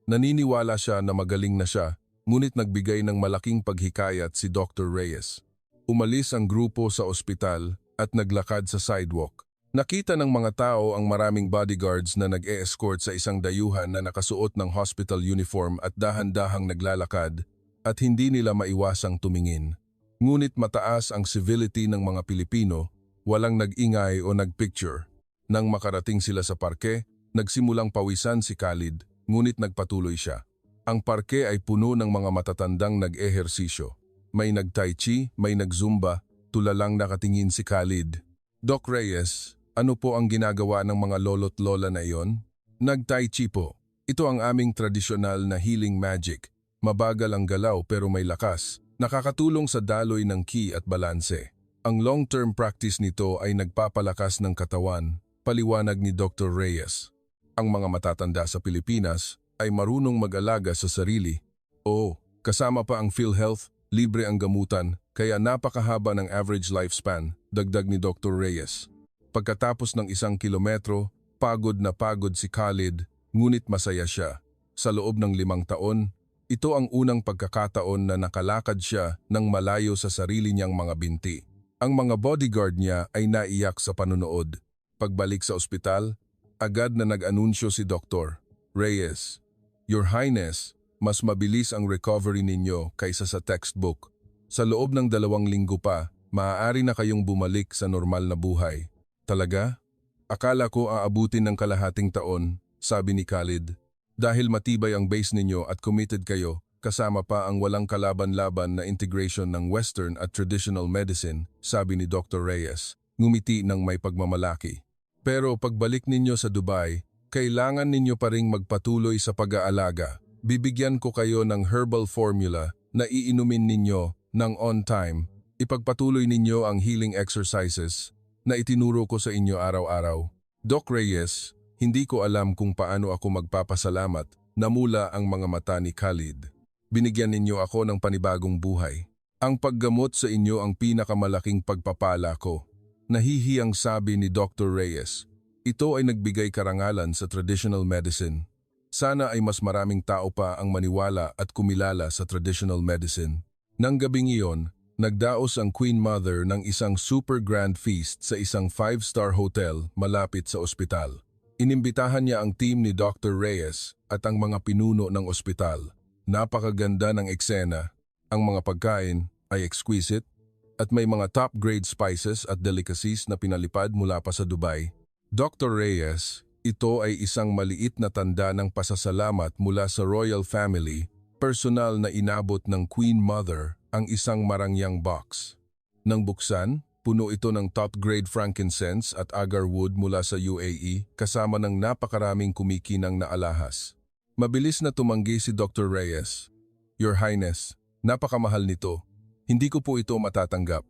Naniniwala siya na magaling na siya, ngunit nagbigay ng malaking paghikayat si Dr. Reyes. Umalis ang grupo sa ospital at naglakad sa sidewalk. Nakita ng mga tao ang maraming bodyguards na nag-e-escort sa isang dayuhan na nakasuot ng hospital uniform at dahan-dahang naglalakad at hindi nila maiwasang tumingin. Ngunit mataas ang civility ng mga Pilipino, walang nag-ingay o nag-picture. Nang makarating sila sa parke, nagsimulang pawisan si Khalid, ngunit nagpatuloy siya. Ang parke ay puno ng mga matatandang nag-ehersisyo. May nag-tai chi, may nag-zumba, tulalang nakatingin si Khalid. Doc Reyes, ano po ang ginagawa ng mga lolo't lola na iyon? Nag-tai chi po. Ito ang aming tradisyonal na healing magic. Mabagal ang galaw pero may lakas. Nakakatulong sa daloy ng ki at balanse. Ang long-term practice nito ay nagpapalakas ng katawan, paliwanag ni Dr. Reyes. Ang mga matatanda sa Pilipinas ay marunong mag-alaga sa sarili. Oo, kasama pa ang PhilHealth, libre ang gamutan, kaya napakahaba ng average lifespan, dagdag ni Dr. Reyes. Pagkatapos ng 1 kilometro, pagod na pagod si Khalid, ngunit masaya siya. Sa loob ng 5 taon, ito ang unang pagkakataon na nakalakad siya ng malayo sa sarili niyang mga binti. Ang mga bodyguard niya ay naiyak sa panunood. Pagbalik sa ospital, agad na nag-anunsyo si Dr. Reyes, Your Highness, mas mabilis ang recovery ninyo kaysa sa textbook. Sa loob ng 2 linggo pa, maaari na kayong bumalik sa normal na buhay. Talaga? Akala ko aabutin ng kalahating taon, sabi ni Khalid. Dahil matibay ang base ninyo at committed kayo, kasama pa ang walang kalaban-laban na integration ng Western at traditional medicine, sabi ni Dr. Reyes, ngumiti ng may pagmamalaki. Pero pagbalik ninyo sa Dubai, kailangan ninyo pa ring magpatuloy sa pag-aalaga. Bibigyan ko kayo ng herbal formula na iinumin ninyo ng on time. Ipagpatuloy ninyo ang healing exercises na itinuro ko sa inyo araw-araw. Doc Reyes, hindi ko alam kung paano ako magpapasalamat, namula ang mga mata ni Khalid. Binigyan ninyo ako ng panibagong buhay. Ang paggamot sa inyo ang pinakamalaking pagpapala ko. Nahihiyang sabi ni Dr. Reyes. Ito ay nagbigay karangalan sa traditional medicine. Sana ay mas maraming tao pa ang maniwala at kumilala sa traditional medicine. Nang gabing iyon, nagdaos ang Queen Mother ng isang super grand feast sa isang 5-star hotel malapit sa ospital. Inimbitahan niya ang team ni Dr. Reyes at ang mga pinuno ng ospital. Napakaganda ng eksena. Ang mga pagkain ay exquisite at may mga top-grade spices at delicacies na pinalipad mula pa sa Dubai. Dr. Reyes, ito ay isang maliit na tanda ng pasasalamat mula sa royal family. Personal na inabot ng Queen Mother ang isang marangyang box. Nang buksan, puno ito ng top-grade frankincense at agarwood mula sa UAE kasama ng napakaraming kumikinang na alahas. Mabilis na tumanggi si Dr. Reyes. Your Highness, napakamahal nito. Hindi ko po ito matatanggap.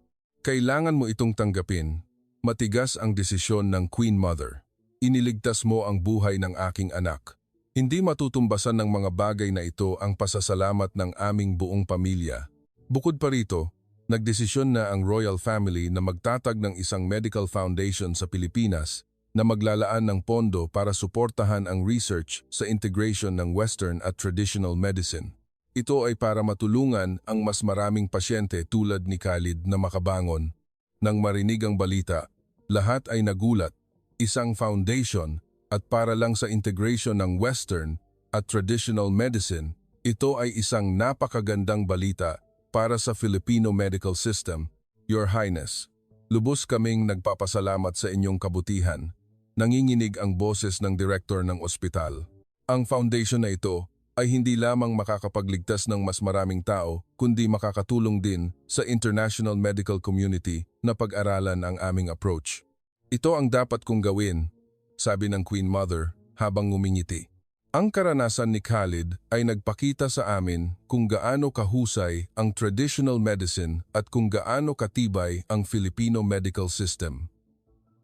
Kailangan mo itong tanggapin. Matigas ang desisyon ng Queen Mother. Iniligtas mo ang buhay ng aking anak. Hindi matutumbasan ng mga bagay na ito ang pasasalamat ng aming buong pamilya. Bukod pa rito, nagdesisyon na ang royal family na magtatag ng isang medical foundation sa Pilipinas na maglalaan ng pondo para suportahan ang research sa integration ng Western at traditional medicine. Ito ay para matulungan ang mas maraming pasyente tulad ni Khalid na makabangon. Nang marinig ang balita, lahat ay nagulat. Isang foundation at para lang sa integration ng Western at traditional medicine, ito ay isang napakagandang balita para sa Filipino medical system. Your Highness, lubos kaming nagpapasalamat sa inyong kabutihan. Nanginginig ang boses ng direktor ng ospital. Ang foundation na ito ay hindi lamang makakapagligtas ng mas maraming tao, kundi makakatulong din sa international medical community na pag-aralan ang aming approach. Ito ang dapat kong gawin, sabi ng Queen Mother habang ngumingiti. Ang karanasan ni Khalid ay nagpakita sa amin kung gaano kahusay ang traditional medicine at kung gaano katibay ang Filipino medical system.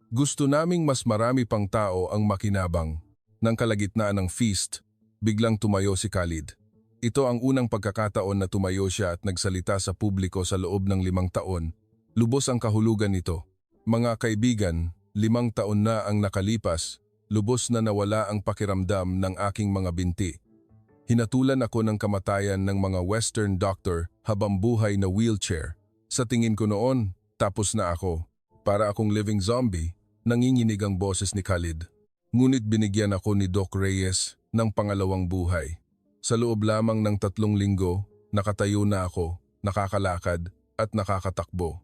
Gusto naming mas marami pang tao ang makinabang. Nang kalagitnaan ng feast, biglang tumayo si Khalid. Ito ang unang pagkakataon na tumayo siya at nagsalita sa publiko sa loob ng 5 taon. Lubos ang kahulugan nito. Mga kaibigan, 5 taon na ang nakalipas, lubos na nawala ang pakiramdam ng aking mga binti. Hinatulan ako ng kamatayan ng mga Western doctor habang buhay na wheelchair. Sa tingin ko noon, tapos na ako. Para akong living zombie, nanginginig ang boses ni Khalid. Ngunit binigyan ako ni Doc Reyes ng pangalawang buhay. Sa loob lamang ng 3 linggo, nakatayo na ako, nakakalakad at nakakatakbo.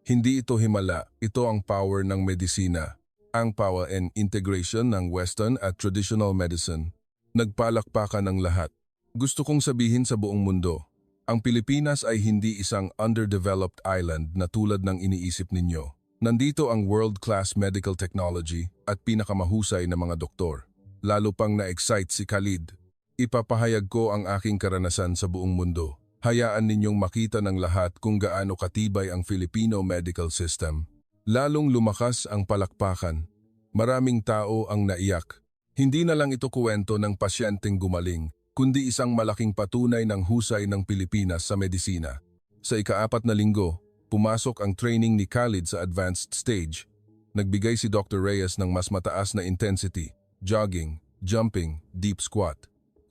Hindi ito himala, ito ang power ng medisina. Ang power and integration ng Western at traditional medicine. Nagpalakpakan ng lahat. Gusto kong sabihin sa buong mundo, ang Pilipinas ay hindi isang underdeveloped island na tulad ng iniisip ninyo. Nandito ang world-class medical technology at pinakamahusay na mga doktor. Lalo pang na-excite si Khalid. Ipapahayag ko ang aking karanasan sa buong mundo. Hayaan ninyong makita ng lahat kung gaano katibay ang Filipino medical system. Lalong lumakas ang palakpakan. Maraming tao ang naiyak. Hindi na lang ito kuwento ng pasyenteng gumaling, kundi isang malaking patunay ng husay ng Pilipinas sa medisina. Sa ika-4 na linggo, pumasok ang training ni Khalid sa advanced stage. Nagbigay si Dr. Reyes ng mas mataas na intensity, jogging, jumping, deep squat.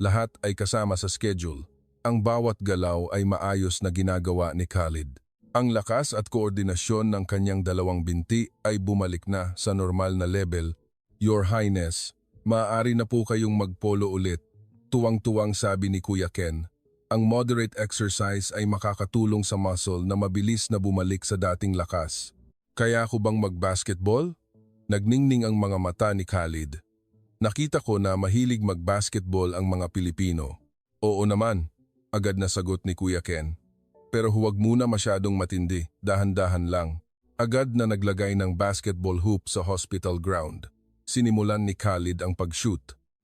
Lahat ay kasama sa schedule. Ang bawat galaw ay maayos na ginagawa ni Khalid. Ang lakas at koordinasyon ng kanyang 2 binti ay bumalik na sa normal na level. Your Highness, maaari na po kayong magpolo ulit. Tuwang-tuwang sabi ni Kuya Ken. Ang moderate exercise ay makakatulong sa muscle na mabilis na bumalik sa dating lakas. Kaya ako bang mag-basketball? Nagningning ang mga mata ni Khalid. Nakita ko na mahilig mag-basketball ang mga Pilipino. Oo naman, agad na sagot ni Kuya Ken. Pero huwag muna masyadong matindi, dahan-dahan lang. Agad na naglagay ng basketball hoop sa hospital ground. Sinimulan ni Khalid ang pag-shoot.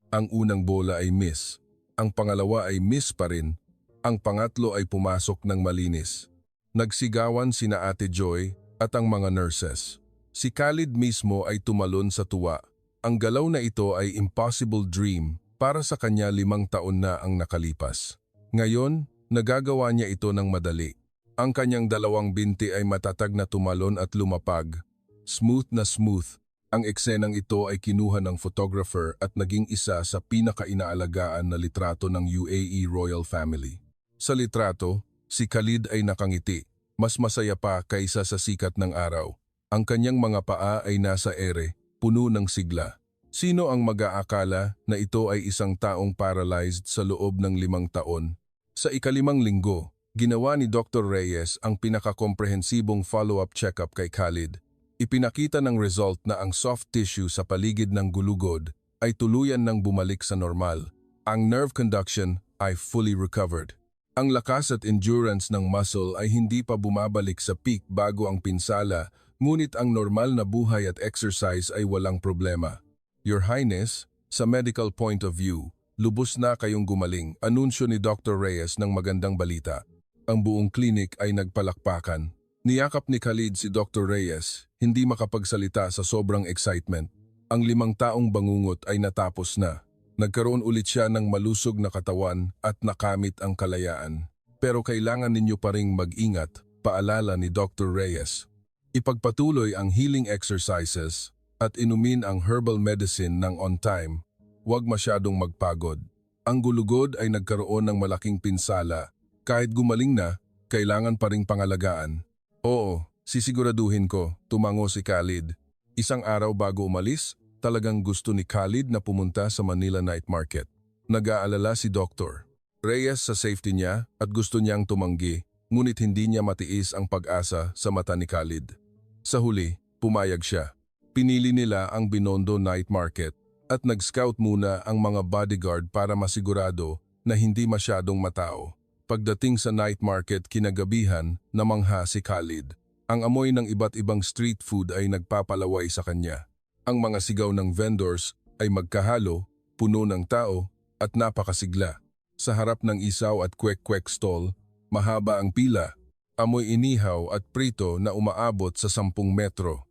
Ang unang bola ay miss. Ang pangalawa ay miss pa rin. Ang pangatlo ay pumasok ng malinis. Nagsigawan sina Ate Joy at ang mga nurses. Si Khalid mismo ay tumalon sa tuwa. Ang galaw na ito ay impossible dream para sa kanya 5 taon na ang nakalipas. Ngayon, nagagawa niya ito ng madali. Ang kanyang 2 binti ay matatag na tumalon at lumapag. Smooth na smooth. Ang eksenang ito ay kinuha ng photographer at naging isa sa pinaka-inaalagaan na litrato ng UAE royal family. Sa litrato, si Khalid ay nakangiti, mas masaya pa kaysa sa sikat ng araw. Ang kanyang mga paa ay nasa ere, puno ng sigla. Sino ang mag-aakala na ito ay isang taong paralyzed sa loob ng 5 taon? Sa ikalimang linggo, ginawa ni Dr. Reyes ang pinakakomprehensibong follow-up check-up kay Khalid. Ipinakita ng result na ang soft tissue sa paligid ng gulugod ay tuluyan ng bumalik sa normal. Ang nerve conduction ay fully recovered. Ang lakas at endurance ng muscle ay hindi pa bumabalik sa peak bago ang pinsala, ngunit ang normal na buhay at exercise ay walang problema. Your Highness, sa medical point of view, lubos na kayong gumaling, anunsyo ni Dr. Reyes ng magandang balita. Ang buong klinik ay nagpalakpakan. Niyakap ni Khalid si Dr. Reyes, hindi makapagsalita sa sobrang excitement. Ang 5 taong bangungot ay natapos na. Nagkaroon ulit siya ng malusog na katawan at nakamit ang kalayaan. Pero kailangan ninyo pa ring mag-ingat, paalala ni Dr. Reyes. Ipagpatuloy ang healing exercises at inumin ang herbal medicine ng on time. Huwag masyadong magpagod. Ang gulugod ay nagkaroon ng malaking pinsala. Kahit gumaling na, kailangan pa ring pangalagaan. Oo, sisiguraduhin ko, tumango si Khalid. Isang araw bago umalis, talagang gusto ni Khalid na pumunta sa Manila Night Market. Nag-aalala si Dr. Reyes sa safety niya at gusto niyang tumanggi, ngunit hindi niya matiis ang pag-asa sa mata ni Khalid. Sa huli, pumayag siya. Pinili nila ang Binondo Night Market at nag-scout muna ang mga bodyguard para masigurado na hindi masyadong matao. Pagdating sa night market kinagabihan, namangha si Khalid. Ang amoy ng iba't ibang street food ay nagpapalaway sa kanya. Ang mga sigaw ng vendors ay magkahalo, puno ng tao at napakasigla. Sa harap ng isaw at kwek-kwek stall, mahaba ang pila, amoy inihaw at prito na umaabot sa 10 metro.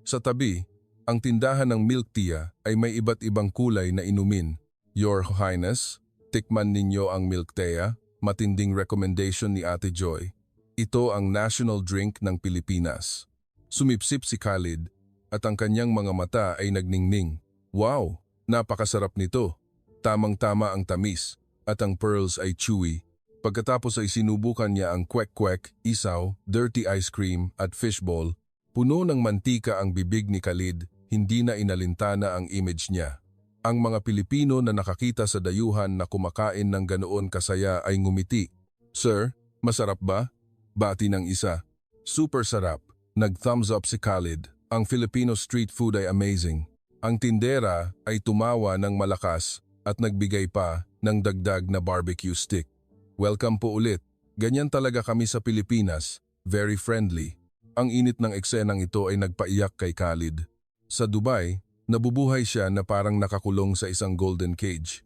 Sa tabi, ang tindahan ng milk tea ay may iba't ibang kulay na inumin. Your Highness, tikman ninyo ang milk tea, matinding recommendation ni Ate Joy. Ito ang national drink ng Pilipinas. Sumipsip si Khalid at ang kanyang mga mata ay nagningning. Wow, napakasarap nito. Tamang-tama ang tamis at ang pearls ay chewy. Pagkatapos ay sinubukan niya ang kwek-kwek, isaw, dirty ice cream at fishball. Puno ng mantika ang bibig ni Khalid. Hindi na inalintana ang image niya. Ang mga Pilipino na nakakita sa dayuhan na kumakain ng ganoon kasaya ay ngumiti. Sir, masarap ba? Bati ng isa. Super sarap. Nag-thumbs up si Khalid. Ang Filipino street food ay amazing. Ang tindera ay tumawa ng malakas at nagbigay pa ng dagdag na barbecue stick. Welcome po ulit. Ganyan talaga kami sa Pilipinas. Very friendly. Ang init ng eksenang ito ay nagpaiyak kay Khalid. Sa Dubai, nabubuhay siya na parang nakakulong sa isang golden cage.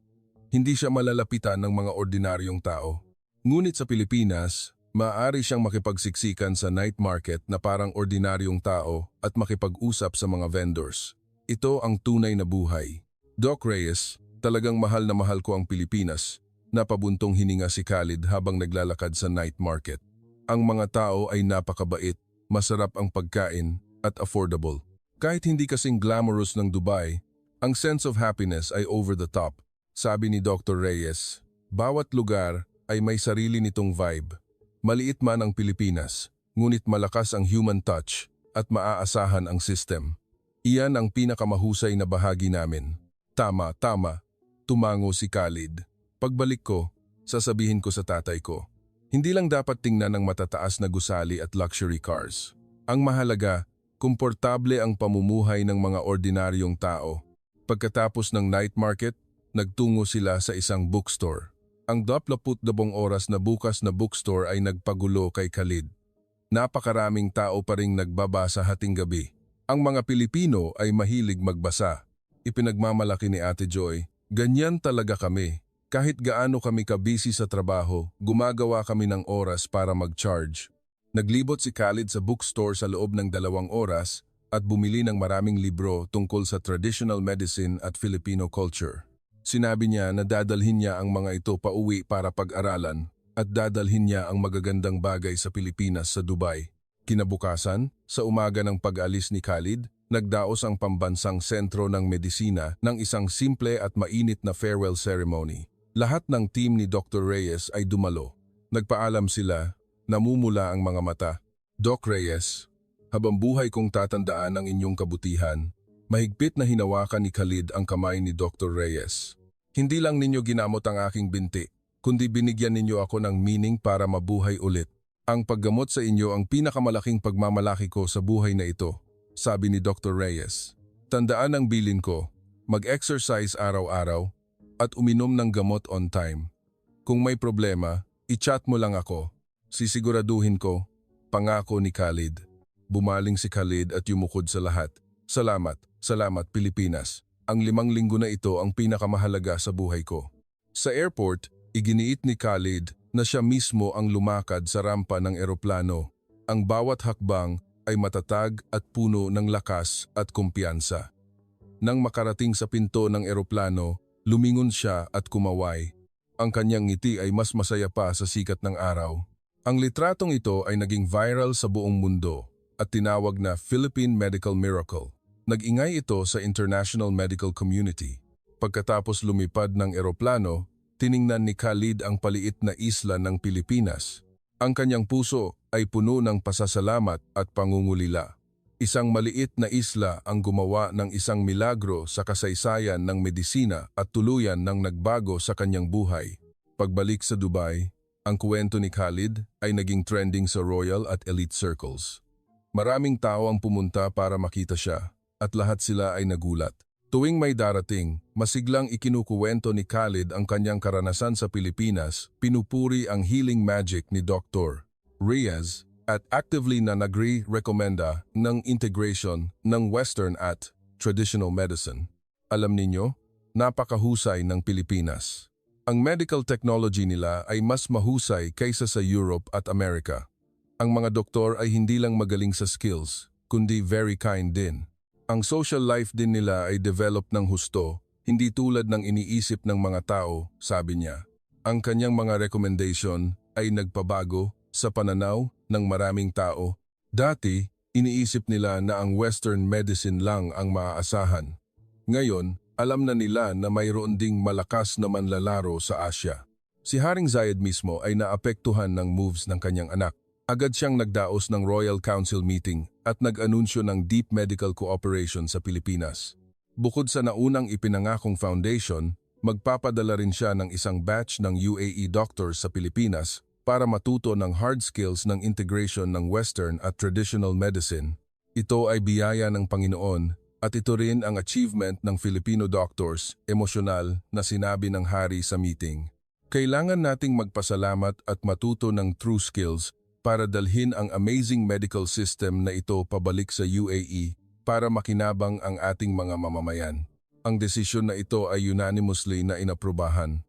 Hindi siya malalapitan ng mga ordinaryong tao. Ngunit sa Pilipinas, maaari siyang makipagsiksikan sa night market na parang ordinaryong tao at makipag-usap sa mga vendors. Ito ang tunay na buhay. Doc Reyes, talagang mahal na mahal ko ang Pilipinas. Napabuntong hininga si Khalid habang naglalakad sa night market. Ang mga tao ay napakabait, masarap ang pagkain at affordable. Kahit hindi kasing glamorous ng Dubai, ang sense of happiness ay over the top. Sabi ni Dr. Reyes, bawat lugar ay may sarili nitong vibe. Maliit man ang Pilipinas, ngunit malakas ang human touch at maaasahan ang system. Iyan ang pinakamahusay na bahagi namin. Tama, tumango si Khalid. Pagbalik ko, sasabihin ko sa tatay ko. Hindi lang dapat tingnan ng matataas na gusali at luxury cars. Ang mahalaga, komportable ang pamumuhay ng mga ordinaryong tao. Pagkatapos ng night market, nagtungo sila sa isang bookstore. Ang 22 oras na bukas na bookstore ay nagpagulo kay Khalid. Napakaraming tao pa ring nagbabasa hating gabi. Ang mga Pilipino ay mahilig magbasa. Ipinagmamalaki ni Ate Joy, ganyan talaga kami. Kahit gaano kami kabisi sa trabaho, gumagawa kami ng oras para mag-charge. Naglibot si Khalid sa bookstore sa loob ng 2 oras at bumili ng maraming libro tungkol sa traditional medicine at Filipino culture. Sinabi niya na dadalhin niya ang mga ito pauwi para pag-aralan at dadalhin niya ang magagandang bagay sa Pilipinas sa Dubai. Kinabukasan, sa umaga ng pag-alis ni Khalid, nagdaos ang pambansang sentro ng medisina ng isang simple at mainit na farewell ceremony. Lahat ng team ni Dr. Reyes ay dumalo. Nagpaalam sila. Namumula ang mga mata. Doc Reyes, habang buhay kong tatandaan ang inyong kabutihan, mahigpit na hinawakan ni Khalid ang kamay ni Dr. Reyes. Hindi lang ninyo ginamot ang aking binti, kundi binigyan ninyo ako ng meaning para mabuhay ulit. Ang paggamot sa inyo ang pinakamalaking pagmamalaki ko sa buhay na ito, sabi ni Dr. Reyes. Tandaan ang bilin ko, mag-exercise araw-araw at uminom ng gamot on time. Kung may problema, i-chat mo lang ako. Sisiguraduhin ko, pangako ni Khalid. Bumaling si Khalid at yumukod sa lahat. Salamat, salamat Pilipinas. Ang 5 linggo na ito ang pinakamahalaga sa buhay ko. Sa airport, iginiit ni Khalid na siya mismo ang lumakad sa rampa ng eroplano. Ang bawat hakbang ay matatag at puno ng lakas at kumpiyansa. Nang makarating sa pinto ng eroplano, lumingon siya at kumaway. Ang kanyang ngiti ay mas masaya pa sa sikat ng araw. Ang litratong ito ay naging viral sa buong mundo at tinawag na Philippine Medical Miracle. Nag-ingay ito sa international medical community. Pagkatapos lumipad ng eroplano, tiningnan ni Khalid ang paliit na isla ng Pilipinas. Ang kanyang puso ay puno ng pasasalamat at pangungulila. Isang maliit na isla ang gumawa ng isang milagro sa kasaysayan ng medisina at tuluyan ng nagbago sa kanyang buhay. Pagbalik sa Dubai, ang kwento ni Khalid ay naging trending sa royal at elite circles. Maraming tao ang pumunta para makita siya at lahat sila ay nagulat. Tuwing may darating, masiglang ikinukuwento ni Khalid ang kanyang karanasan sa Pilipinas, pinupuri ang healing magic ni Dr. Reyes at actively na nagre-recommenda ng integration ng Western at traditional medicine. Alam ninyo, napakahusay ng Pilipinas. Ang medical technology nila ay mas mahusay kaysa sa Europe at Amerika. Ang mga doktor ay hindi lang magaling sa skills, kundi very kind din. Ang social life din nila ay develop ng husto, hindi tulad ng iniisip ng mga tao, sabi niya. Ang kanyang mga recommendation ay nagpabago sa pananaw ng maraming tao. Dati, iniisip nila na ang Western medicine lang ang maaasahan. Ngayon, alam na nila na mayroon ding malakas na manlalaro sa Asia. Si Haring Zayed mismo ay naapektuhan ng moves ng kanyang anak. Agad siyang nagdaos ng Royal Council meeting at nag-anunsyo ng deep medical cooperation sa Pilipinas. Bukod sa naunang ipinangakong foundation, magpapadala rin siya ng isang batch ng UAE doctors sa Pilipinas para matuto ng hard skills ng integration ng Western at traditional medicine. Ito ay biyaya ng Panginoon at ito rin ang achievement ng Filipino doctors, emosyonal na sinabi ng hari sa meeting. Kailangan nating magpasalamat at matuto ng true skills para dalhin ang amazing medical system na ito pabalik sa UAE para makinabang ang ating mga mamamayan. Ang desisyon na ito ay unanimously na inaprubahan.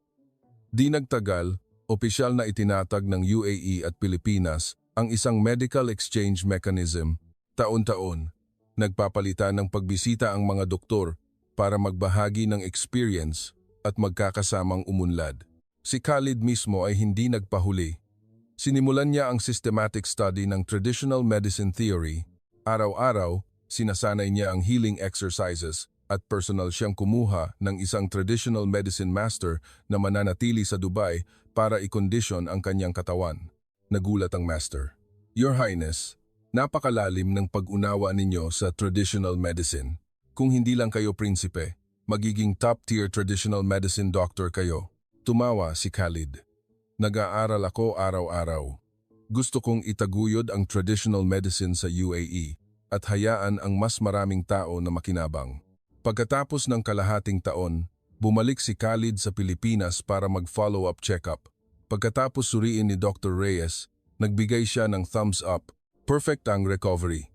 Di nagtagal, opisyal na itinatag ng UAE at Pilipinas ang isang medical exchange mechanism. Taon-taon, nagpapalitan ng pagbisita ang mga doktor para magbahagi ng experience at magkakasamang umunlad. Si Khalid mismo ay hindi nagpahuli. Sinimulan niya ang systematic study ng traditional medicine theory. Araw-araw, sinasanay niya ang healing exercises at personal siyang kumuha ng isang traditional medicine master na mananatili sa Dubai para ikondisyon ang kanyang katawan. Nagulat ang master. Your Highness, napakalalim ng pag-unawa ninyo sa traditional medicine. Kung hindi lang kayo prinsipe, magiging top-tier traditional medicine doctor kayo. Tumawa si Khalid. Nag-aaral ako araw-araw. Gusto kong itaguyod ang traditional medicine sa UAE at hayaan ang mas maraming tao na makinabang. Pagkatapos ng kalahating taon, bumalik si Khalid sa Pilipinas para mag-follow-up check-up. Pagkatapos suriin ni Dr. Reyes, nagbigay siya ng thumbs up. Perfect ang recovery.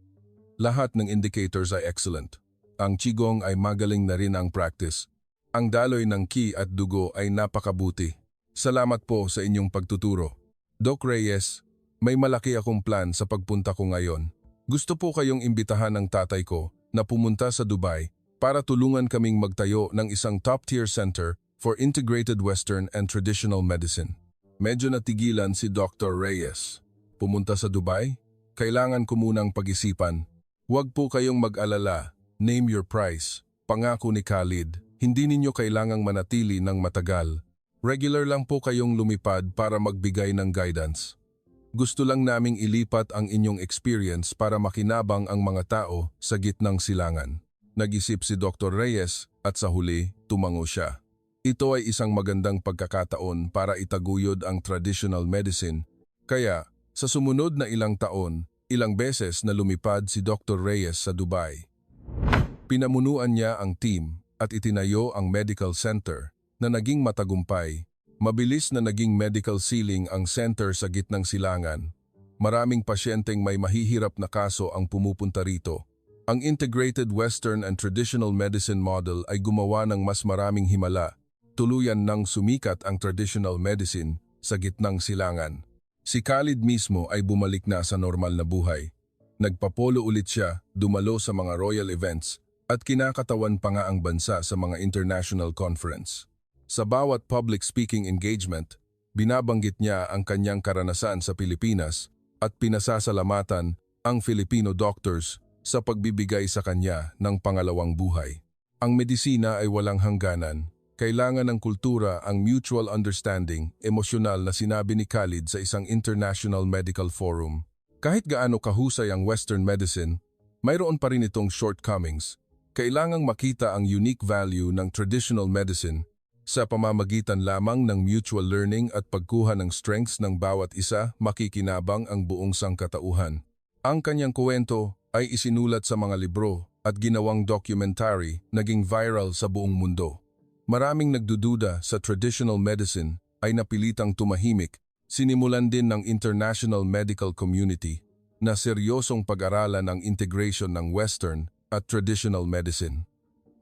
Lahat ng indicators ay excellent. Ang qigong ay magaling na rin ang practice. Ang daloy ng qi at dugo ay napakabuti. Salamat po sa inyong pagtuturo. Doc Reyes, may malaki akong plan sa pagpunta ko ngayon. Gusto po kayong imbitahan ng tatay ko na pumunta sa Dubai para tulungan kaming magtayo ng isang top-tier center for integrated Western and traditional medicine. Medyo natigilan si Dr. Reyes. Pumunta sa Dubai? Kailangan ko munang pag-isipan. Huwag po kayong mag-alala. Name your price. Pangako ni Khalid, hindi ninyo kailangang manatili ng matagal. Regular lang po kayong lumipad para magbigay ng guidance. Gusto lang naming ilipat ang inyong experience para makinabang ang mga tao sa gitnang silangan. Nag-isip si Dr. Reyes at sa huli, tumango siya. Ito ay isang magandang pagkakataon para itaguyod ang traditional medicine. Kaya, sa sumunod na ilang taon, ilang beses na lumipad si Dr. Reyes sa Dubai. Pinamunuan niya ang team at itinayo ang medical center na naging matagumpay. Mabilis na naging medical ceiling ang center sa gitnang silangan. Maraming pasyenteng may mahihirap na kaso ang pumupunta rito. Ang Integrated Western and Traditional Medicine Model ay gumawa ng mas maraming himala. Tuluyan nang sumikat ang traditional medicine sa gitnang silangan. Si Khalid mismo ay bumalik na sa normal na buhay. Nagpapolo ulit siya, dumalo sa mga royal events, at kinakatawan pa nga ang bansa sa mga international conference. Sa bawat public speaking engagement, binabanggit niya ang kanyang karanasan sa Pilipinas at pinasasalamatan ang Filipino doctors sa pagbibigay sa kanya ng pangalawang buhay. Ang medisina ay walang hangganan. Kailangan ng kultura ang mutual understanding, emosyonal na sinabi ni Khalid sa isang international medical forum. Kahit gaano kahusay ang Western medicine, mayroon pa rin itong shortcomings. Kailangang makita ang unique value ng traditional medicine sa pamamagitan lamang ng mutual learning at pagkuha ng strengths ng bawat isa, makikinabang ang buong sangkatauhan. Ang kanyang kwento ay isinulat sa mga libro at ginawang documentary, naging viral sa buong mundo. Maraming nagdududa sa traditional medicine ay napilitang tumahimik, sinimulan din ng international medical community na seryosong pag-aralan ang integration ng Western at traditional medicine.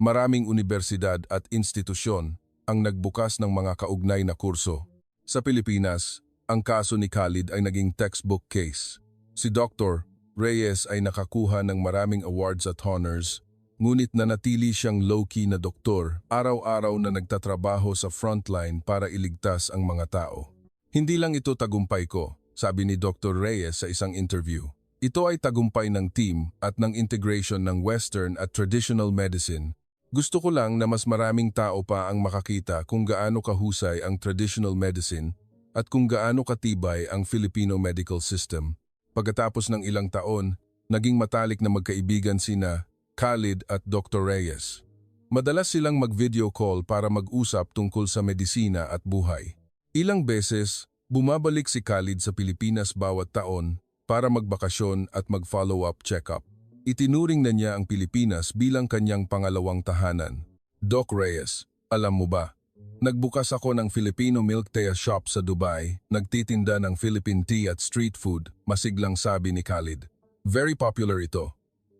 Maraming universidad at institusyon ang nagbukas ng mga kaugnay na kurso. Sa Pilipinas, ang kaso ni Khalid ay naging textbook case. Si Dr. Reyes ay nakakuha ng maraming awards at honors, ngunit nanatili siyang low-key na doktor, araw-araw na nagtatrabaho sa frontline para iligtas ang mga tao. Hindi lang ito tagumpay ko, sabi ni Dr. Reyes sa isang interview. Ito ay tagumpay ng team at ng integration ng Western at traditional medicine. Gusto ko lang na mas maraming tao pa ang makakita kung gaano kahusay ang traditional medicine at kung gaano katibay ang Filipino medical system. Pagkatapos ng ilang taon, naging matalik na magkaibigan sina Khalid at Dr. Reyes. Madalas silang mag-video call para mag-usap tungkol sa medisina at buhay. Ilang beses, bumabalik si Khalid sa Pilipinas bawat taon para magbakasyon at mag-follow-up check-up. Itinuring na niya ang Pilipinas bilang kanyang pangalawang tahanan. Doc Reyes, alam mo ba? Nagbukas ako ng Filipino milk tea shop sa Dubai, nagtitinda ng Philippine tea at street food, masiglang sabi ni Khalid. Very popular ito.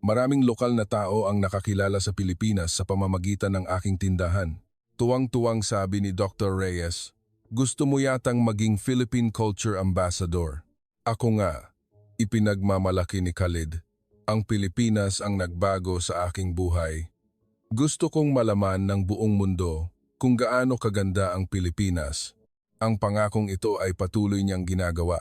Maraming lokal na tao ang nakakilala sa Pilipinas sa pamamagitan ng aking tindahan. Tuwang-tuwang sabi ni Dr. Reyes, gusto mo yatang maging Philippine Culture Ambassador. Ako nga, ipinagmamalaki ni Khalid. Ang Pilipinas ang nagbago sa aking buhay. Gusto kong malaman ng buong mundo kung gaano kaganda ang Pilipinas. Ang pangakong ito ay patuloy niyang ginagawa.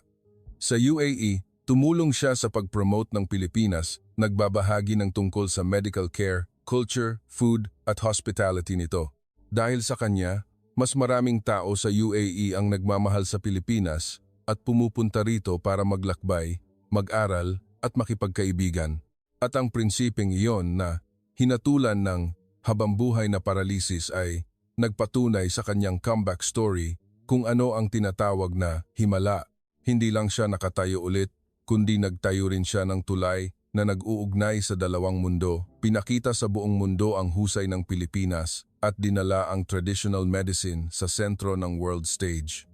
Sa UAE, tumulong siya sa pag-promote ng Pilipinas, nagbabahagi ng tungkol sa medical care, culture, food at hospitality nito. Dahil sa kanya, mas maraming tao sa UAE ang nagmamahal sa Pilipinas at pumupunta rito para maglakbay, mag-aral at makipagkaibigan. At ang prinsipeng iyon na hinatulan ng habambuhay na paralisis ay nagpatunay sa kanyang comeback story kung ano ang tinatawag na himala. Hindi lang siya nakatayo ulit, kundi nagtayo rin siya ng tulay na nag-uugnay sa dalawang mundo. Pinakita sa buong mundo ang husay ng Pilipinas at dinala ang traditional medicine sa sentro ng world stage.